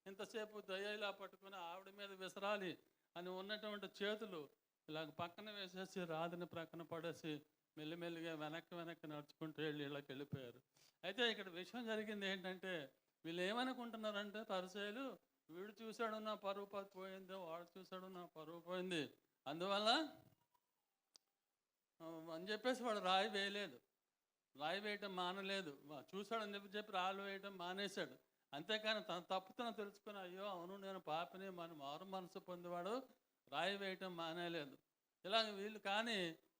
Speaker 4: ఇంతసేపు దయ్యలా పట్టుకుని ఆవిడ మీద విసరాలి అని ఉన్నటువంటి చేతులు ఇలా పక్కన వేసేసి రాతిని ప్రక్కన పడేసి మెల్లిమెల్లిగా వెనక్కి నడుచుకుంటూ ఇళ్ళకి వెళ్ళిపోయారు. అయితే ఇక్కడ విషయం జరిగింది ఏంటంటే, వీళ్ళు ఏమనుకుంటున్నారంటే పరిసయ్యులు, వీడు చూశాడు నా పరువు పోయింది, వాడు చూశాడు నా పరువు పోయింది, అందువల్ల అని చెప్పేసి వాడు రాయి వేయలేదు, రాయి వేయటం మానలేదు. చూశాడని చెప్పి రాళ్ళు వేయటం మానేశాడు. అంతేకాని తన తప్పుతను తెలుసుకుని అయ్యో అవును నేను పాపిని మారు మనసు పొందేవాడు రాయి వేయటం మానేలేదు. ఇలాగ వీళ్ళు కానీ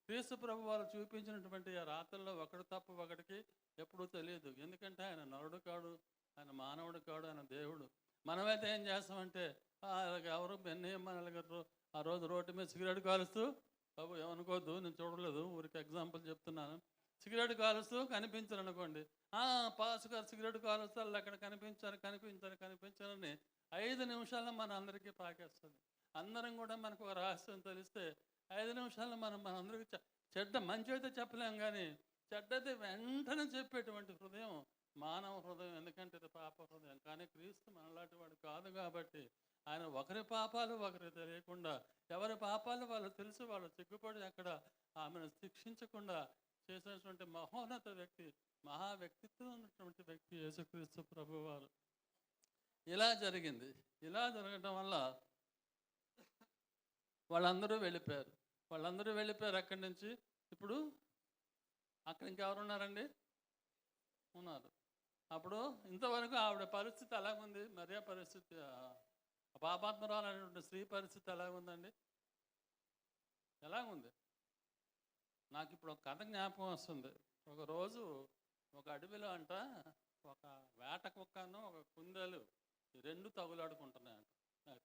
Speaker 4: క్రీస్తు ప్రభు వారు చూపించినటువంటి ఆ రాత్రుల్లో ఒకటి తప్పు ఒకటికి ఎప్పుడూ తెలియదు. ఎందుకంటే ఆయన నరుడు కాడు, ఆయన మానవుడు కాడు, ఆయన దేవుడు. మనమైతే ఏం చేస్తామంటే ఎవరు బెన్నేమనగలరు, ఆ రోజు రోడ్డు మీద సిగరెట్ కాలుస్తూ, బాబు ఏమనుకోవద్దు నేను చూడలేదు, ఊరికి ఎగ్జాంపుల్ చెప్తున్నాను, సిగరెట్ కాలుస్తూ కనిపించరు అనుకోండి, పాస్ గారు సిగరెట్ కాలుస్తూ వాళ్ళు అక్కడ కనిపించారని 5 నిమిషాల్లో మన అందరికీ పాకేస్తుంది. అందరం కూడా మనకు ఒక రహస్యం తెలిస్తే 5 నిమిషాల్లో మనందరికీ చెడ్డ మంచి అయితే చెప్పలేం, కానీ చెడ్డైతే వెంటనే చెప్పేటువంటి హృదయం మానవ హృదయం. ఎందుకంటే ఇది పాప హృదయం. కానీ క్రీస్తు మనలాంటి వాడు కాదు కాబట్టి ఆయన ఒకరి పాపాలు ఒకరికి తెలియకుండా, ఎవరి పాపాలు వాళ్ళు తెలిసి వాళ్ళు సిగ్గుపడి అక్కడ ఆమెను శిక్షించకుండా చేసినటువంటి మహోన్నత వ్యక్తి, మహా వ్యక్తిత్వం ఉన్నటువంటి వ్యక్తి యేసుక్రీస్తు ప్రభువారు. ఇలా జరిగింది. ఇలా జరగడం వల్ల వాళ్ళందరూ వెళ్ళిపోయారు అక్కడి నుంచి. ఇప్పుడు అక్కడ ఇంకెవరు ఉన్నారండి? ఉన్నారు. అప్పుడు ఇంతవరకు ఆవిడ పరిస్థితి ఎలాగుంది, మరియా పరిస్థితి, పాపాత్మరాలు అనేటువంటి స్త్రీ పరిస్థితి ఎలాగుందండి? ఎలాగుంది? నాకు ఇప్పుడు ఒక కథ జ్ఞాపకం వస్తుంది. ఒకరోజు ఒక అడవిలో అంట ఒక వేట కుక్కను ఒక కుందేలు ఈ 2 తగులాడుకుంటున్నాయంట.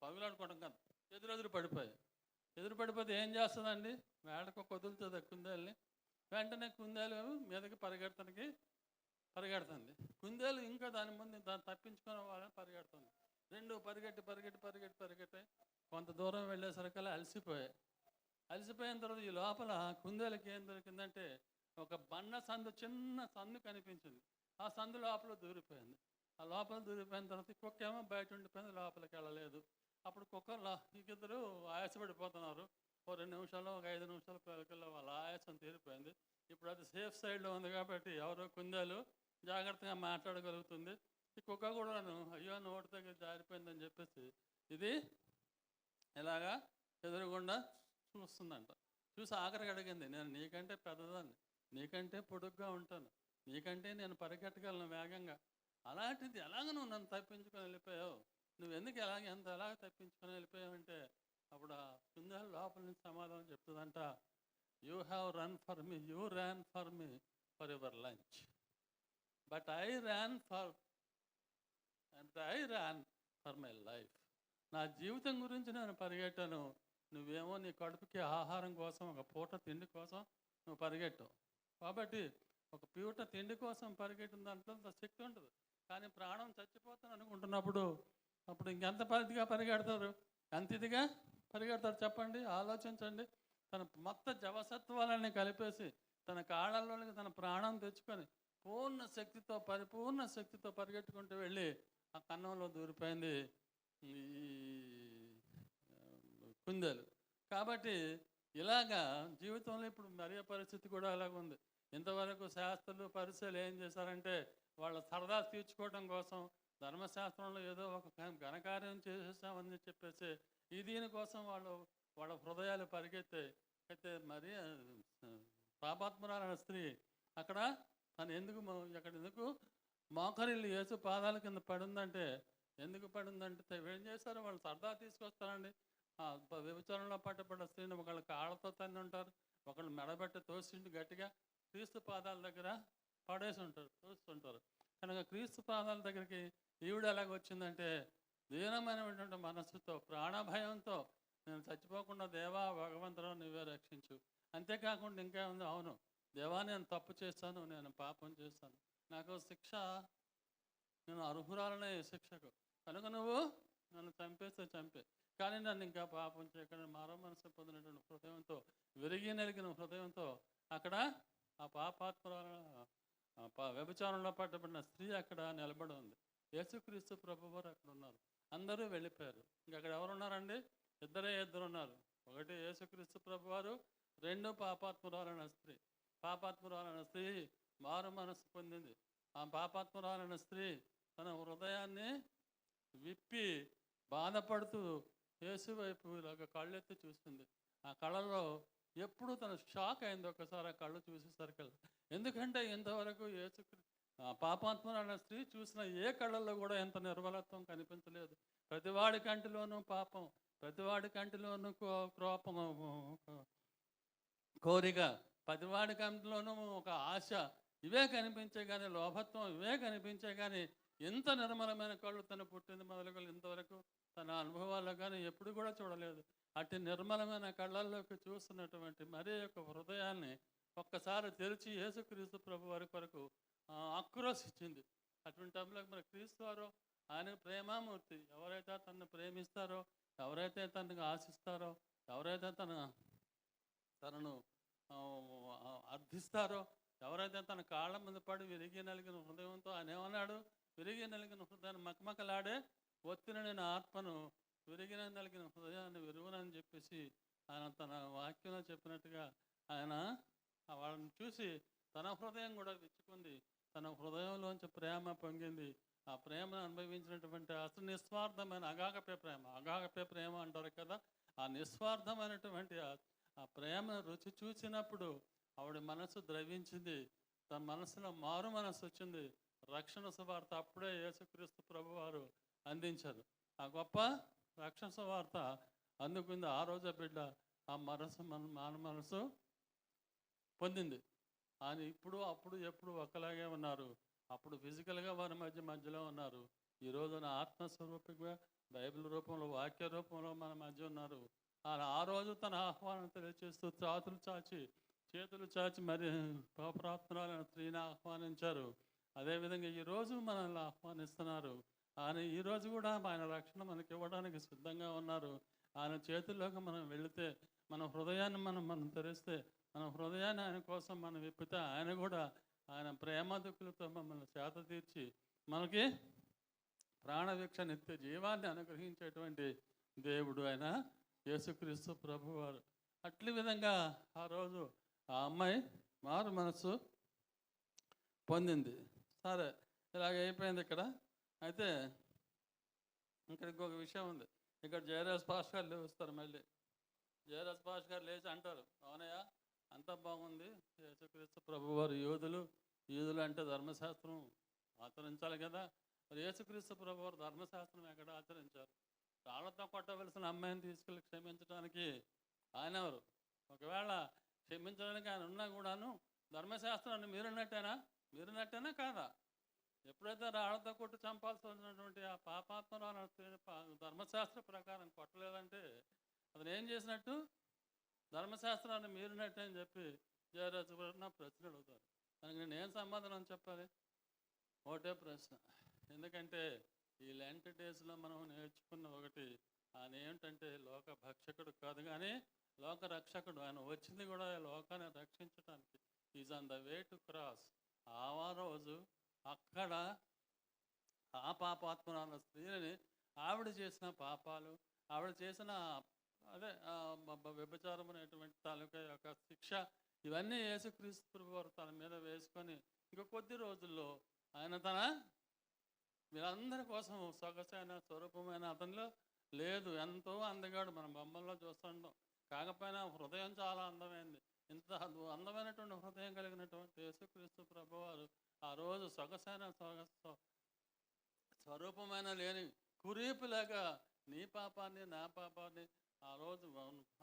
Speaker 4: తగులాడుకోవడం కాదు, ఎదురు పడిపోతే ఏం చేస్తుందండి? వేట కుక్క వదులుతుంది కుందేలుని. వెంటనే కుందేలు మీదకి పరిగెడుతుంది. కుందేలు ఇంకా దాని ముందు దాన్ని తప్పించుకునే వాళ్ళని పరిగెడుతుంది. 2 పరిగెట్టి కొంత దూరం వెళ్ళేసరికల్లా అలసిపోయిన తర్వాత ఈ లోపల కుందేలకి ఏం దొరికిందంటే ఒక చిన్న సందు కనిపించింది. ఆ సందు లోపల దూరిపోయింది. ఆ లోపల దూరిపోయిన తర్వాత కుక్క ఏమో బయట ఉండిపోయింది, లోపలికి వెళ్ళలేదు. అప్పుడు ఇద్దరు ఆయాసపడిపోతున్నారు. ఓ 2 నిమిషాలు, ఒక 5 నిమిషాల పిల్లకల్లా వాళ్ళ ఆయాసం తీరిపోయింది. ఇప్పుడు అది సేఫ్ సైడ్లో ఉంది కాబట్టి ఎవరో కుందేలు జాగ్రత్తగా మాట్లాడగలుగుతుంది. ఈ కుక్క కూడా అయ్యో నోటి దగ్గర జారిపోయిందని చెప్పేసి ఇది ఇలాగా ఎదురుగుండా చూస్తుందంట. చూసి ఆఖరికి అడిగింది, నేను నీకంటే పెద్దదాన్ని, నీకంటే పొడుగ్గా ఉంటాను, నీకంటే నేను పరిగెట్టగలను వేగంగా, అలాంటిది ఎలాగ నువ్వు నన్ను తప్పించుకొని వెళ్ళిపోయావు, నువ్వు ఎందుకు ఎలాగ తప్పించుకొని వెళ్ళిపోయావు అంటే అప్పుడు ఆ కుందేలు లోపల నుంచి సమాధానం చెప్తుందంట, you ran for me for your lunch, but I ran for my life. నా జీవితం గురించి నేను పరిగెట్టాను, నువ్వేమో నీ కడుపుకి ఆహారం కోసం, ఒక పూట తిండి కోసం నువ్వు పరిగెట్టావు. కాబట్టి ఒక పూట తిండి కోసం పరిగెట్టిన దాంట్లో అంత శక్తి ఉంటుంది. కానీ ప్రాణం చచ్చిపోతాను అనుకుంటున్నప్పుడు అప్పుడు ఇంకెంత ఇదిగా పరిగెడతారు, ఎంత ఇదిగా పరిగెడతారు చెప్పండి, ఆలోచించండి. తన మొత్తం జవసత్వాలని కలిపేసి తన కాళ్ళల్లోనికి తన ప్రాణం తెచ్చుకొని పరిపూర్ణ శక్తితో పరిగెట్టుకుంటూ వెళ్ళి ఆ కన్నంలో దూరిపోయింది ఈ కుందేలు. కాబట్టి ఇలాగా జీవితంలో ఇప్పుడు మరియ పరిస్థితి కూడా అలాగ ఉంది. ఇంతవరకు శాస్త్రులు పరిచయాలు ఏం చేశారంటే వాళ్ళ సరదా తీర్చుకోవడం కోసం ధర్మశాస్త్రంలో ఏదో ఒక ఘనకార్యం చేసేసామని చెప్పేసి దీనికోసం వాళ్ళ హృదయాలు పరిగెత్తాయి. అయితే మరి పాపాత్మురాలైన స్త్రీ అక్కడ తను ఎందుకు మోకరిల్లు యేసు పాదాల కింద పడిందంటే ఎందుకు పడిందంటే ఏం చేశారు? వాళ్ళు సరదా తీసుకొస్తారండి. వ్యభిచారంలో పట్టబడ్డ స్త్రీని ఒకళ్ళు కాళ్ళతో తన్ని ఉంటారు, ఒకళ్ళు మెడబెట్టి తోసిండి గట్టిగా క్రీస్తు పాదాల దగ్గర పడేసి ఉంటారు, తోస్తుంటారు. కనుక క్రీస్తు పాదాల దగ్గరికి ఈవిడ ఎలాగ వచ్చిందంటే దీనమైనటువంటి మనస్సుతో ప్రాణభయంతో నేను చచ్చిపోకుండా దేవా భగవంతుడు నువ్వే రక్షించు. అంతేకాకుండా ఇంకా ఉంది, అవును దేవా నేను తప్పు చేస్తాను, నేను పాపం చేస్తాను, నాకు శిక్ష, నేను అర్హురాలనే శిక్షకు, కనుక నువ్వు నన్ను చంపే కానీ నన్ను ఇంకా పాపం చేయకుండా మారో మనసు పొందినటువంటి హృదయంతో, విరిగి నలిగిన హృదయంతో అక్కడ ఆ పాపాత్మరాల వ్యభిచారంలో పట్టబడిన స్త్రీ అక్కడ నిలబడి ఉంది. యేసుక్రీస్తు ప్రభువారు అక్కడ ఉన్నారు. అందరూ వెళ్ళిపోయారు. ఇంకా అక్కడ ఎవరున్నారండి? ఇద్దరు ఉన్నారు. ఒకటి యేసుక్రీస్తు ప్రభువారు, రెండు పాపాత్మురాలైన స్త్రీ. పాపాత్మురాలైన స్త్రీ మారు మనసు పొందింది. ఆ పాపాత్మురాలైన స్త్రీ తన హృదయాన్ని విప్పి బాధపడుతూ యేసు వైపు ఇలాగ కళ్ళెత్తి చూస్తుంది. ఆ కళ్ళలో ఎప్పుడు తను షాక్ అయింది ఒకసారి ఆ కళ్ళు చూసేసరికి. ఎందుకంటే ఇంతవరకు పాపాత్మురాలైన స్త్రీ చూసిన ఏ కళ్ళల్లో కూడా ఎంత నిర్మలత్వం కనిపించలేదు. ప్రతివాడి కంటిలోనూ పాపం, ప్రతివాడి కంటిలోనూ కోపం, కోరిక, ప్రతివాడి కంటిలోనూ ఒక ఆశ, ఇవే కనిపించే కానీ లోభత్వం, ఇవే కనిపించే కానీ ఎంత నిర్మలమైన కళ్ళు తను పుట్టింది మొదలుకొని ఇంతవరకు తన అనుభవాల్లో కానీ ఎప్పుడు కూడా చూడలేదు. అట్టి నిర్మలమైన కళ్ళల్లోకి చూస్తున్నటువంటి మరి యొక్క హృదయాన్ని ఒక్కసారి తెరిచి యేసుక్రీస్తు ప్రభు వారి కొరకు ఆక్రోశించింది. అటువంటి టైంలో మన క్రీస్తు వారు ఆయన ప్రేమామూర్తి. ఎవరైతే తనను ప్రేమిస్తారో, ఎవరైతే తనకు ఆశిస్తారో, ఎవరైతే తనను అర్థిస్తారో, ఎవరైతే తన కాళ్ళ మీద పడి విరిగి నలిగిన హృదయంతో ఆయన ఏమన్నాడు? విరిగి నలిగిన హృదయాన్ని మకమకలాడే ఒత్తిన నేను ఆత్మను విరిగిన నలిగిన హృదయాన్ని విరుగునని చెప్పేసి ఆయన తన వాక్యంలో చెప్పినట్టుగా ఆయన వాళ్ళని చూసి తన హృదయం కూడా విచ్చుకుంది. తన హృదయంలోంచి ప్రేమ పొంగింది. ఆ ప్రేమను అనుభవించినటువంటి అసలు నిస్వార్థమైన అగాగపే ప్రేమ అంటారు కదా, ఆ నిస్వార్థమైనటువంటి ఆ ప్రేమను రుచి చూసినప్పుడు ఆవిడ మనసు ద్రవించింది. తన మనసులో మారు మనసు వచ్చింది. రక్షణ సువార్త అప్పుడే యేసుక్రీస్తు ప్రభు వారు అందించారు. ఆ గొప్ప రక్షణ సువార్త అందుకుంది. ఆ రోజు బిడ్డ ఆ మనసు పొందింది. ఆయన ఇప్పుడు అప్పుడు ఎప్పుడు ఒక్కలాగే ఉన్నారు. అప్పుడు ఫిజికల్గా వారి మధ్యలో ఉన్నారు. ఈ రోజున ఆత్మస్వరూపంగా బైబిల్ రూపంలో, వాక్య రూపంలో మన మధ్య ఉన్నారు. ఆయన ఆ రోజు తన ఆహ్వానం తెలియచేస్తూ చేతులు చాచి మరి పాపాత్మురాలైన స్త్రీని ఆహ్వానించారు. అదేవిధంగా ఈరోజు మనల్ని ఆహ్వానిస్తున్నారు. ఆయన ఈరోజు కూడా ఆయన రక్షణ మనకి ఇవ్వడానికి సిద్ధంగా ఉన్నారు. ఆయన చేతుల్లోకి మనం వెళితే, మన హృదయాన్ని మనం తెరిస్తే, మన హృదయాన్ని ఆయన కోసం మనం విప్పితే ఆయన కూడా ఆయన ప్రేమ దుఃఖులతో మమ్మల్ని చేత తీర్చి మనకి ప్రాణవీక్ష నిత్య జీవాన్ని అనుగ్రహించేటువంటి దేవుడు ఆయన యేసుక్రీస్తు ప్రభువారు. అట్ల విధంగా ఆ రోజు ఆ అమ్మాయి మారు మనసు పొందింది. సరే, ఇలాగ అయిపోయింది ఇక్కడ. అయితే ఇక్కడ ఇంకొక విషయం ఉంది. ఇక్కడ జయరాజ్ పాష్ గారు లేస్తారు. మళ్ళీ జయరాజ్ పాష్ గారు లేచి అంటారు, అవునయ్య అంతా బాగుంది, యేసుక్రీస్తు ప్రభువారు యూదులు అంటే ధర్మశాస్త్రం ఆచరించాలి కదా, మరి యేసుక్రీస్తు ప్రభువారు ధర్మశాస్త్రం ఎక్కడ ఆచరించారు? రాళ్లతో కొట్టవలసిన అమ్మాయిని తీసుకెళ్ళి క్షమించడానికి ఆయన ఎవరు? ఒకవేళ క్షమించడానికి ఆయన ఉన్నా కూడాను ధర్మశాస్త్రాన్ని మీరున్నట్టేనా కాదా? ఎప్పుడైతే రాళ్లతో కొట్టి చంపాల్సి వచ్చినటువంటి ఆ పాపాత్మరాలు ధర్మశాస్త్ర ప్రకారం కొట్టలేదంటే అతను ఏం చేసినట్టు? ధర్మశాస్త్రాన్ని మీరినట్టు అని చెప్పి జయరాజు నా ప్రశ్న అడుగుతారు. దానికి నేను ఏం సమాధానం చెప్పాలి? ఒకటే ప్రశ్న. ఎందుకంటే ఈ లెంట్ డేస్లో మనం నేర్చుకున్న ఒకటి, ఆయన ఏంటంటే లోక భక్షకుడు కాదు కానీ లోక రక్షకుడు. ఆయన వచ్చింది కూడా లోకాన్ని రక్షించడానికి. Is on the way to cross. ఆ రోజు అక్కడ ఆ పాపాత్మరాల స్త్రీని ఆవిడ చేసిన పాపాలు, ఆవిడ చేసిన అదే వ్యభిచారం అనేటువంటి తాలూకా యొక్క శిక్ష, ఇవన్నీ యేసుక్రీస్తు ప్రభు వారు తన మీద వేసుకొని ఇంక కొద్ది రోజుల్లో ఆయన తన వీళ్ళందరి కోసం సొగసైన స్వరూపమైన అతనిలో లేదు. ఎంతో అందగాడు, మన బొమ్మల్లో చూస్తుంటాం. కాకపోయినా హృదయం చాలా అందమైంది. ఇంత అందమైనటువంటి హృదయం కలిగినటువంటి యేసుక్రీస్తు ప్రభు వారు ఆ రోజు సొగసైన స్వరూపమైన లేని కురీపులాగా నీ పాపాన్ని నా పాపాన్ని ఆ రోజు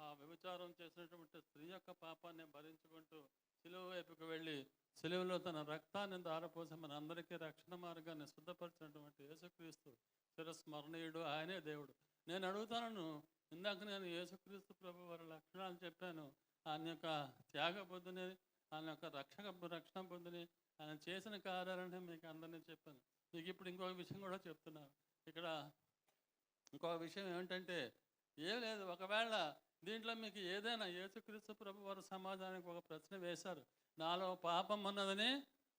Speaker 4: ఆ వ్యభిచారం చేసినటువంటి స్త్రీ యొక్క పాపాన్ని భరించుకుంటూ సిలువ వైపుకు వెళ్ళి సిలువలో తన రక్తాన్ని దారపోసి మన అందరికీ రక్షణ మార్గాన్ని శుద్ధపరిచినటువంటి యేసుక్రీస్తు చిరస్మరణీయుడు, ఆయనే దేవుడు. నేను అడుగుతాను, ఇందాక నేను యేసుక్రీస్తు ప్రభు వారి లక్షణాలు చెప్పాను. ఆయన యొక్క త్యాగ బుద్ధిని, ఆయన యొక్క రక్షణ బుద్ధిని, ఆయన చేసిన కార్యాలని మీకు అందరినీ చెప్పాను. మీకు ఇప్పుడు ఇంకొక విషయం కూడా చెప్తున్నాను. ఇక్కడ ఇంకొక విషయం ఏమిటంటే, ఏం లేదు, ఒకవేళ దీంట్లో మీకు ఏదైనా యేసుక్రీస్తు ప్రభు వారు సమాజానికి ఒక ప్రశ్న వేశారు, నాలో పాపం ఉన్నదని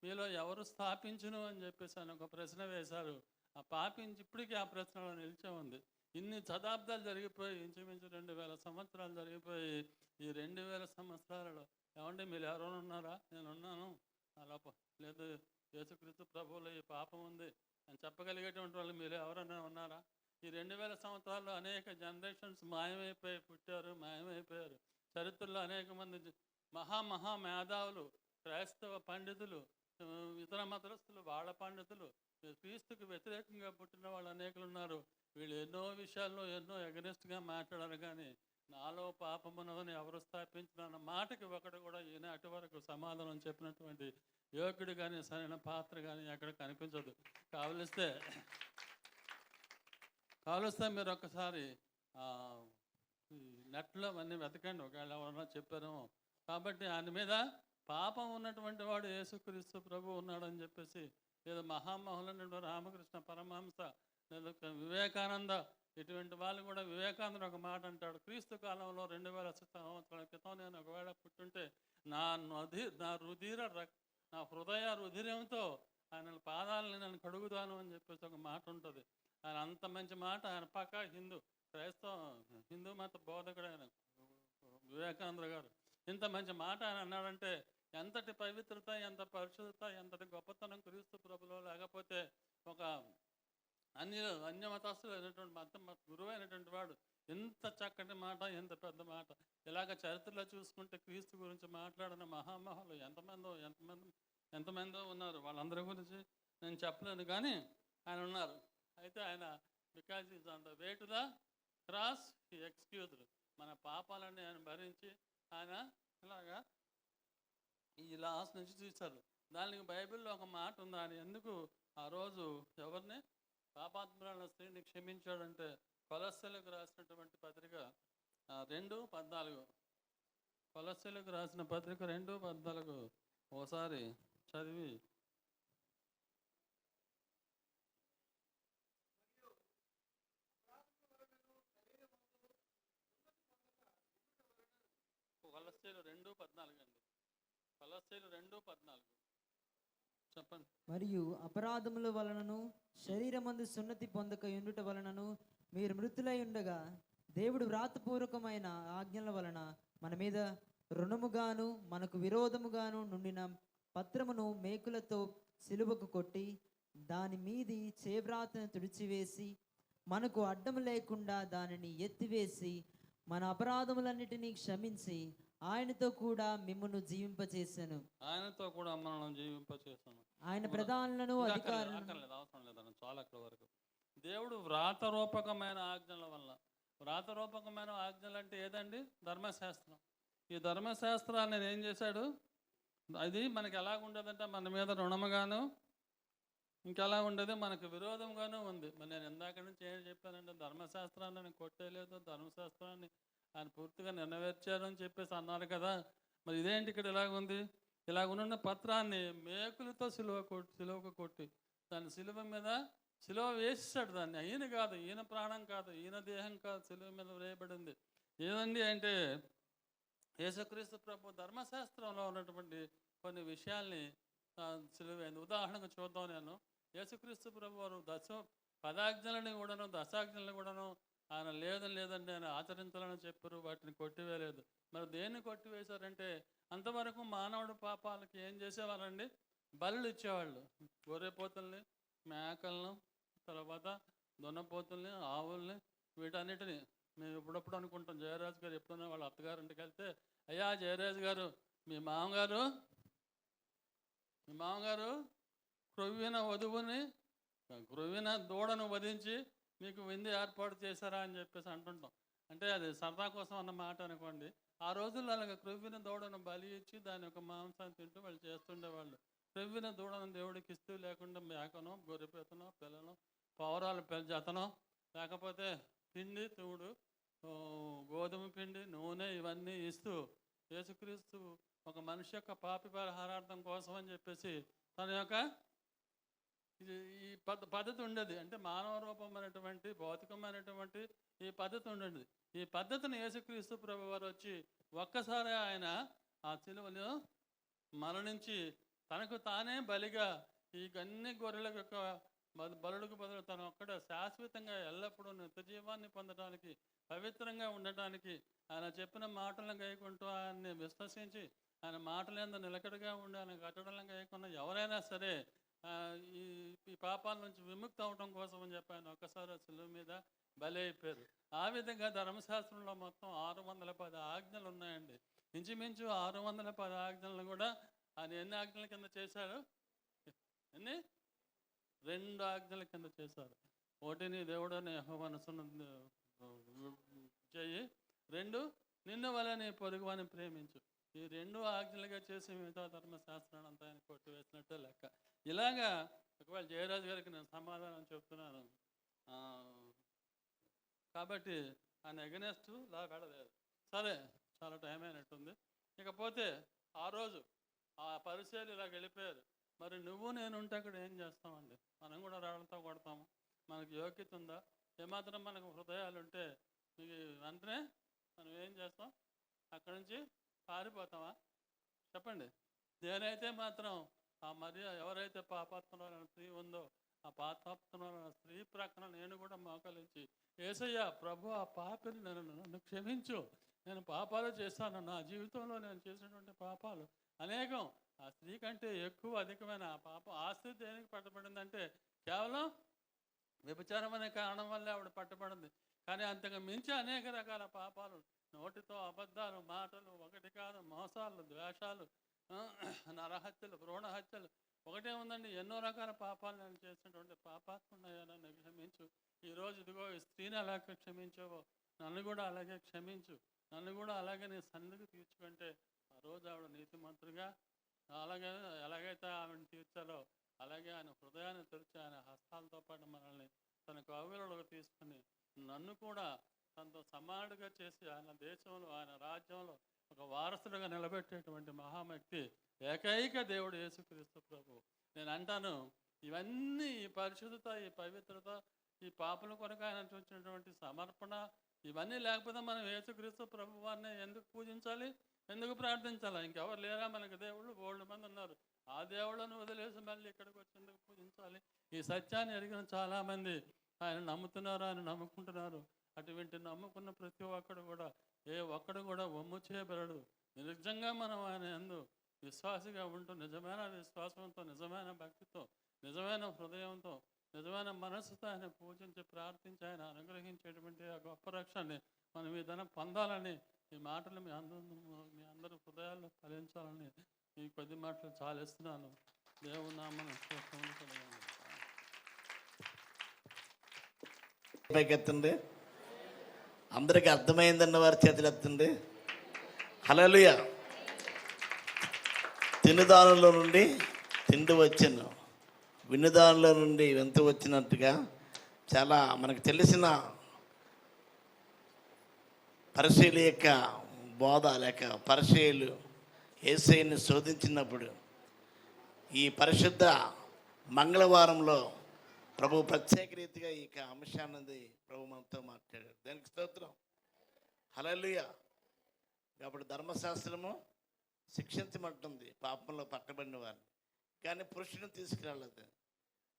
Speaker 4: మీలో ఎవరు స్థాపించును అని చెప్పేసి ఆయన ఒక ప్రశ్న వేశారు. ఆ పాపించి ఇప్పటికీ ఆ ప్రశ్నలో నిలిచే ఉంది. ఇన్ని శతాబ్దాలు జరిగిపోయి, ఇంచుమించు 2000 సంవత్సరాలు జరిగిపోయి, ఈ 2000 సంవత్సరాలలో ఏమంటే మీరు ఎవరైనా ఉన్నారా? నేనున్నాను, అలా లేదు యేసుక్రీస్తు ప్రభువులో ఈ పాపం ఉంది అని చెప్పగలిగేటువంటి వాళ్ళు మీరు ఎవరైనా ఉన్నారా? ఈ 2000 సంవత్సరాల్లో అనేక జనరేషన్స్ మాయమైపోయి పుట్టారు, మాయమైపోయారు. చరిత్రలో అనేక మంది మహా మేధావులు, క్రైస్తవ పండితులు, ఇతర మతస్థులు, వాళ్ళ పండితులు, క్రీస్తుకు వ్యతిరేకంగా పుట్టిన వాళ్ళు అనేకులు ఉన్నారు. వీళ్ళు ఎన్నో విషయాల్లో ఎన్నో ఎగనెస్ట్గా మాట్లాడారు. కానీ నాలో పాపం ఉన్నదని ఎవరు స్థాపించిన మాటకి ఒకటి కూడా ఈనాటి వరకు సమాధానం చెప్పినటువంటి యోగ్యుడు కానీ సరైన పాత్ర కానీ ఎక్కడ కనిపించదు. కావలిస్తే మీరు ఒక్కసారి నెట్లో అన్నీ వెతకండి, ఒకవేళ ఎవరన్నా చెప్పారేమో. కాబట్టి ఆయన మీద పాపం ఉన్నటువంటి వాడు యేసుక్రీస్తు ప్రభు ఉన్నాడని చెప్పేసి, లేదా మహామహులైన రామకృష్ణ పరమహంస, లేదా వివేకానంద, ఇటువంటి వాళ్ళు కూడా వివేకానంద ఒక మాట అంటాడు, క్రీస్తు కాలంలో 2000 సంవత్సరాల క్రితం నేను ఒకవేళ పుట్టుంటే నా హృదయ రుధిరంతో ఆయన పాదాలని నేను కడుగుతాను అని చెప్పేసి ఒక మాట ఉంటుంది. ఆయన అంత మంచి మాట. ఆయన పక్క హిందూ మత బోధకుడు ఆయన వివేకానంద గారు. ఇంత మంచి మాట ఆయన అన్నాడంటే ఎంతటి పవిత్రత, ఎంత పరిశుద్ధత, ఎంతటి గొప్పతనం క్రీస్తు ప్రభులో. లేకపోతే ఒక అన్య మతస్థులు అయినటువంటి గురువు అయినటువంటి వాడు ఎంత చక్కటి మాట, ఎంత పెద్ద మాట. ఇలాగ చరిత్రలో చూసుకుంటే క్రీస్తు గురించి మాట్లాడిన మహామహులు ఎంతమందో ఉన్నారు. వాళ్ళందరి గురించి నేను చెప్పలేను, కానీ ఆయన ఉన్నారు. అయితే ఆయన because is on the way to the cross he excused. మన పాపాలన్నీ ఆయన భరించి ఆయన ఇలాగా ఈ లాస్ట్ నుంచి చూశారు. దానికి బైబిల్లో ఒక మాట ఉంది. ఆయన ఎందుకు ఆ రోజు ఎవరిని పాపాత్మరాల స్త్రీని క్షమించాడంటే, కొలస్సీలకు రాసినటువంటి పత్రిక 2:14, కొలస్సీలకు రాసిన పత్రిక 2:14 ఓసారి చదివి కొలస్సీలు 2:14 అండి. కొలస్సీలు 2:14 చెప్పండి.
Speaker 1: మరియు అపరాధముల వలనను శరీరమందు సున్నతి పొందక ఉండుట వలనను మీరు మృతులై ఉండగా, దేవుడు వ్రాతపూర్వకమైన ఆజ్ఞల వలన మన మీద రుణముగాను మనకు విరోధముగాను నుండిన పత్రమును మేకులతో సిలువకు కొట్టి, దాని మీది చేవ్రాతను తుడిచివేసి, మనకు అడ్డము లేకుండా దానిని ఎత్తివేసి, మన అపరాధములన్నిటినీ క్షమించి ఆయనతో కూడా మిమ్మును జీవింపచేశాను.
Speaker 4: ఆయనతో కూడా మనల్ని జీవింపచేశాను.
Speaker 1: ఆయన ప్రధానులను అధికారులను
Speaker 4: అవసరం లేదన్న చాలా అక్కడ వరకు. దేవుడు వ్రాతరూపకమైన ఆజ్ఞల వల్ల, వ్రాతరూపకమైన ఆజ్ఞలు అంటే ఏదండి? ధర్మశాస్త్రం. ఈ ధర్మశాస్త్రాన్ని ఏం చేశాడు? అది మనకి ఎలాగ ఉండదంటే మన మీద రుణముగాను, ఇంకెలా ఉండదు, మనకు విరోధంగానూ ఉంది. మరి నేను ఇందాక నుంచి ఏం చెప్పానంటే, ధర్మశాస్త్రాన్ని నేను కొట్టేయలేదు, ధర్మశాస్త్రాన్ని ఆయన పూర్తిగా నెరవేర్చారు అని చెప్పేసి అన్నారు కదా. మరి ఇదేంటి ఇక్కడ ఇలాగుంది? ఇలాగున్న పత్రాన్ని మేకులతో సిలువకు కొట్టి దాన్ని సిలువ మీద సిలువ వేసేసాడు. దాన్ని ఈయన కాదు, ఈయన ప్రాణం కాదు, ఈయన దేహం కాదు, సిలువ మీద వేయబడింది. ఏదండి అంటే, యేసుక్రీస్తు ప్రభు ధర్మశాస్త్రంలో ఉన్నటువంటి కొన్ని విషయాల్ని సిలువైంది. ఉదాహరణకు చూద్దాం. నేను యేసుక్రీస్తు ప్రభు వారు పదాజ్ఞలని కూడాను దశాజ్ఞలను కూడాను ఆయన లేదండి ఆయన ఆచరించాలని చెప్పారు, వాటిని కొట్టివేయలేదు. మరి దేన్ని కొట్టివేశారంటే అంతవరకు మానవుడు పాపాలకి ఏం చేసేవారండి? బలులు ఇచ్చేవాళ్ళు. గొర్రెపోతుల్ని, మేకలను, తర్వాత దున్నపోతుల్ని, ఆవుల్ని, వీటన్నిటిని మేము ఎప్పుడప్పుడు అనుకుంటాం. జయరాజు గారు ఎప్పుడైనా వాళ్ళ అత్తగారింటికి వెళ్తే, అయ్యా జయరాజు గారు మీ మామగారు క్రొవ్విన వధువుని క్రొవ్విన దూడను వధించి మీకు విందు ఏర్పాటు చేశారా అని చెప్పేసి అంటుంటాం. అంటే అది సరదా కోసం అన్న మాట అనుకోండి. ఆ రోజుల్లో అలాగ క్రొవ్విన దూడను బలి ఇచ్చి దాని యొక్క మాంసాన్ని తింటూ వాళ్ళు చేస్తుండేవాళ్ళు. క్రొవ్విన దూడను దేవుడికి ఇస్తూ, లేకుండా మేకనో, గొర్రెపేతనో, పిల్లను, పౌరాలు జతనో, లేకపోతే పిండి తూడు, గోధుమ పిండి, నూనె ఇవన్నీ ఇస్తూ యేసుక్రీస్తు ఒక మనిషి యొక్క పాపి పరిహారార్థం కోసం అని చెప్పేసి తన యొక్క ఈ పద్ధతి ఉండేది. అంటే మానవ రూపమైనటువంటి భౌతికమైనటువంటి ఈ పద్ధతి ఉండేది. ఈ పద్ధతిని యేసుక్రీస్తు ప్రభు వారు వచ్చి ఒక్కసారి ఆయన ఆ సిలువలో మరణించి తనకు తానే బలిగా ఈ అన్ని గొర్రెల యొక్క బలులకు బదులు తను ఒక్కడ శాశ్వతంగా ఎల్లప్పుడూ నిత్యజీవాన్ని పొందడానికి, పవిత్రంగా ఉండటానికి, ఆయన చెప్పిన మాటలను గైకుంటూ ఆయన్ని విశ్వసించి ఆయన మాటలందు నిలకడగా ఉండి ఆయన కట్టడలను గైకున్న ఎవరైనా సరే ఈ పాపాల నుంచి విముక్తి అవడం కోసం అని చెప్పి ఆయన ఒక్కసారి సిలువ మీద బలి అయిపోయారు. ఆ విధంగా ధర్మశాస్త్రంలో మొత్తం 610 ఆజ్ఞలు ఉన్నాయండి. ఇంచుమించు 610 ఆజ్ఞలను కూడా ఆయన ఎన్ని ఆజ్ఞల కింద చేశారు? 2 ఆజ్ఞల కింద చేశారు. ఒకటి, నీ దేవుడని యెహోవా మనసును చెయ్యి. 2, నిన్ను వలె నీ పొరుగువాని ప్రేమించు. ఈ 2 ఆజ్ఞలుగా చేసి మిగతా ధర్మశాస్త్రాన్ని అంతా ఆయన కొట్టివేసినట్టే లెక్క. ఇలాగా ఒకవేళ జయరాజు గారికి నేను సమాధానం చెప్తున్నాను కాబట్టి ఆయన ఎగనెస్ట్ లా పెడలేదు. సరే, చాలా టైం అయినట్టుంది. ఇకపోతే ఆ రోజు ఆ పరిచయాలు ఇలా వెళ్ళిపోయారు. మరి నువ్వు నేను ఉంటే అక్కడ ఏం చేస్తామండి? మనం కూడా రాళ్ళతో కొడతాము. మనకు యోగ్యత ఉందా? ఏమాత్రం మనకు హృదయాలు ఉంటే మీకు వెంటనే మనం ఏం చేస్తాం? అక్కడి నుంచి పారిపోతామా? చెప్పండి. నేనైతే మాత్రం ఎవరైతే పాపాత్మరాలైన స్త్రీ ఉందో ఆ పాపాత్మరాలైన స్త్రీ ప్రక్కన నేను కూడా మోకరించి, యేసయ్య ప్రభు, ఆ పాపిని నన్ను క్షమించు, నేను పాపాలు చేస్తాను, నా జీవితంలో నేను చేసినటువంటి పాపాలు అనేకం. ఆ స్త్రీ కంటే ఎక్కువ అధికమైన ఆ పాపం. ఆ స్త్రీ దేనికి పట్టబడిందంటే కేవలం వ్యభిచారం అనే కారణం వల్లే ఆవిడ పట్టబడింది. కానీ అంతకు మించి అనేక రకాల పాపాలు, నోటితో అబద్ధాలు, మాటలు, ఒకటి కాదు, మోసాలు, ద్వేషాలు, నరహత్యలు, భ్రూణ హత్యలు, ఒకటే ఉందండి. ఎన్నో రకాల పాపాలు నేను చేసినటువంటి పాపాత్మున్నాయా నన్ను క్షమించు. ఈరోజు ఇదిగో ఈ స్త్రీని అలాగే క్షమించావో నన్ను కూడా అలాగే క్షమించు, నన్ను కూడా అలాగే నీ సన్నిధికి తీర్చుకుంటే ఆ రోజు ఆవిడ నీతిమంతుడిగా ఎలాగైతే ఆవిడని తీర్చాలో అలాగే ఆయన హృదయాన్ని తెరిచి ఆయన హస్తాలతో పాటు మనల్ని తన కౌగిలిలోకి తీసుకుని నన్ను కూడా తనతో సమానుడిగా చేసి ఆయన దేశంలో, ఆయన రాజ్యంలో ఒక వారసుడిగా నిలబెట్టేటువంటి మహాశక్తి ఏకైక దేవుడు యేసుక్రీస్తు ప్రభు. నేను అంటాను, ఇవన్నీ ఈ పరిశుద్ధత, ఈ పవిత్రత, ఈ పాపల కొరకు ఆయన చూసినటువంటి సమర్పణ, ఇవన్నీ లేకపోతే మనం యేసుక్రీస్తు ప్రభు వారిని ఎందుకు పూజించాలి, ఎందుకు ప్రార్థించాలి? ఇంకెవరు లేరా మనకు? దేవుళ్ళు బోల్డ్ మంది ఉన్నారు. ఆ దేవుళ్ళను వదిలేసి మళ్ళీ ఇక్కడికి వచ్చి ఎందుకు పూజించాలి? ఈ సత్యాన్ని ఎరిగిన చాలామంది ఆయన నమ్ముతున్నారు, ఆయన నమ్ముకుంటున్నారు. అటువంటి నమ్ముకున్న ప్రతి ఒక్కడు కూడా ఒక్కడు కూడా ఒమ్ము చేయబడడు. నిజంగా మనం ఆయన యందు విశ్వాసిగా ఉంటూ నిజమైన విశ్వాసంతో, నిజమైన భక్తితో, నిజమైన హృదయంతో, నిజమైన మనస్సుతో ఆయన పూజించి ప్రార్థించి ఆయన అనుగ్రహించేటువంటి ఆ గొప్ప రక్షణని మనం ఈ ధనం పొందాలని ఈ మాటలు మీ అందరూ హృదయాల్లో ఫలించాలని ఈ కొద్ది మాటలు చాలిస్తున్నాను. దేవుని నామమున
Speaker 5: పైకెత్తండి. అందరికీ అర్థమైందన్న వారి చేతులు ఎత్తండి. హల్లెలూయా. తినుదానులో నుండి తిండి వచ్చాను, వినుదానులో నుండి వింత వచ్చినట్టుగా చాలా మనకు తెలిసిన పరిశీల యొక్క బోధ లేక పరిశీలు యేసయ్యని శోధించినప్పుడు ఈ పరిశుద్ధ మంగళవారంలో ప్రభు ప్రత్యేక రీతిగా ఈ అంశాన్ని ప్రభు మనతో మాట్లాడారు. దానికి స్తోత్రం. హల్లెలూయా. కాబట్టి ధర్మశాస్త్రము శిక్షించమంటుంది పాపంలో పట్టబడిన వారిని. కానీ పురుషుని తీసుకురాలేదు.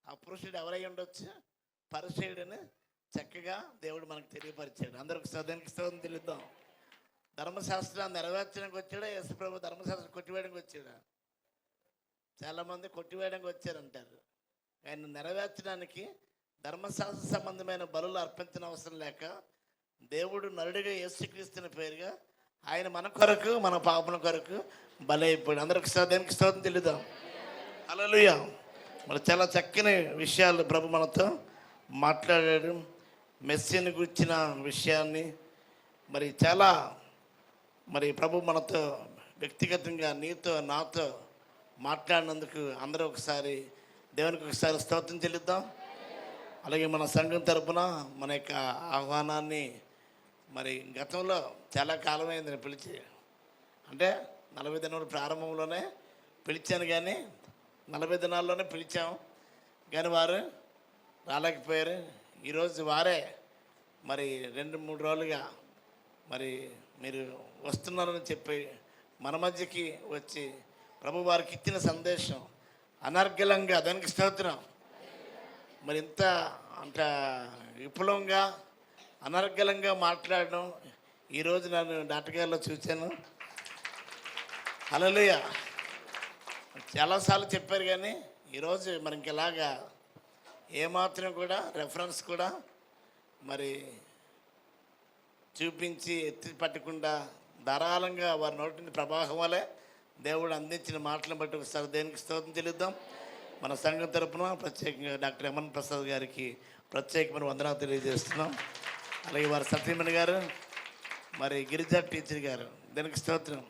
Speaker 5: ఆ పురుషుడు ఎవరై ఉండొచ్చు? పరిసయ్యుడని చక్కగా దేవుడు మనకు తెలియపరిచాడు. అందరికి సదానికి స్తోత్రం తెలుద్దాం. ధర్మశాస్త్రాన్ని నెరవేర్చడానికి వచ్చాడా యేసుప్రభు? ధర్మశాస్త్రం కొట్టివేయడానికి వచ్చాడా? చాలామంది కొట్టివేయడానికి వచ్చారంటారు. ఆయన నెరవేర్చడానికి ధర్మశాస్త్ర సంబంధమైన బలులు అర్పించిన అవసరం లేక దేవుడు నరుడిగా యేసుక్రీస్తుని పేరుగా ఆయన మన కొరకు మన పాపల కొరకు బలైపోయాడు. అందరికి సదానికి స్తోత్రం తెలుద్దాం. హల్లెలూయా. మరి చాలా చక్కని విషయాలు ప్రభు మనతో మాట్లాడాడు. మెస్సీని గురించిన విషయాన్ని మరి చాలా మరి ప్రభు మనతో వ్యక్తిగతంగా నీతో నాతో మాట్లాడినందుకు అందరూ ఒకసారి దేవునికి ఒకసారి స్తోత్రం చెల్లిద్దాం. అలాగే మన సంఘం తరపున మన యొక్క ఆహ్వానాన్ని మరి గతంలో చాలా కాలమైంది నేను పిలిచి, అంటే 40 దినాల ప్రారంభంలోనే పిలిచాను, కానీ 40 దినాల్లోనే పిలిచాము, కానీ వారు రాలేకపోయారు. ఈరోజు వారే మరి 2-3 రోజులుగా మరి మీరు వస్తున్నారని చెప్పి మన మధ్యకి వచ్చి ప్రభు వారికి ఇచ్చిన సందేశం అనర్గళంగా, దానికి స్తోత్రం. మరి ఇంత అంత విపులంగా అనర్గళంగా మాట్లాడడం ఈరోజు నన్ను నాటకాల్లో చూశాను. హల్లెలూయా. చాలాసార్లు చెప్పారు, కానీ ఈరోజు మరి ఇంకెలాగా ఏమాత్రం కూడా రెఫరెన్స్ కూడా మరి చూపించి ఎత్తి పట్టకుండా ధారాళంగా వారి నోటిని ప్రవాహం వలె దేవుడు అందించిన మాటలను బట్టి ఒకసారి దేనికి స్తోత్రం చెల్లిద్దాం. మన సంఘం తరపున ప్రత్యేకంగా డాక్టర్ ఎమన్ ప్రసాద్ గారికి ప్రత్యేకమైన వందనాలు తెలియజేస్తున్నాం. అలాగే వారి సత్యమణి గారు, మరి గిరిజా టీచర్ గారు, దీనికి స్తోత్రం.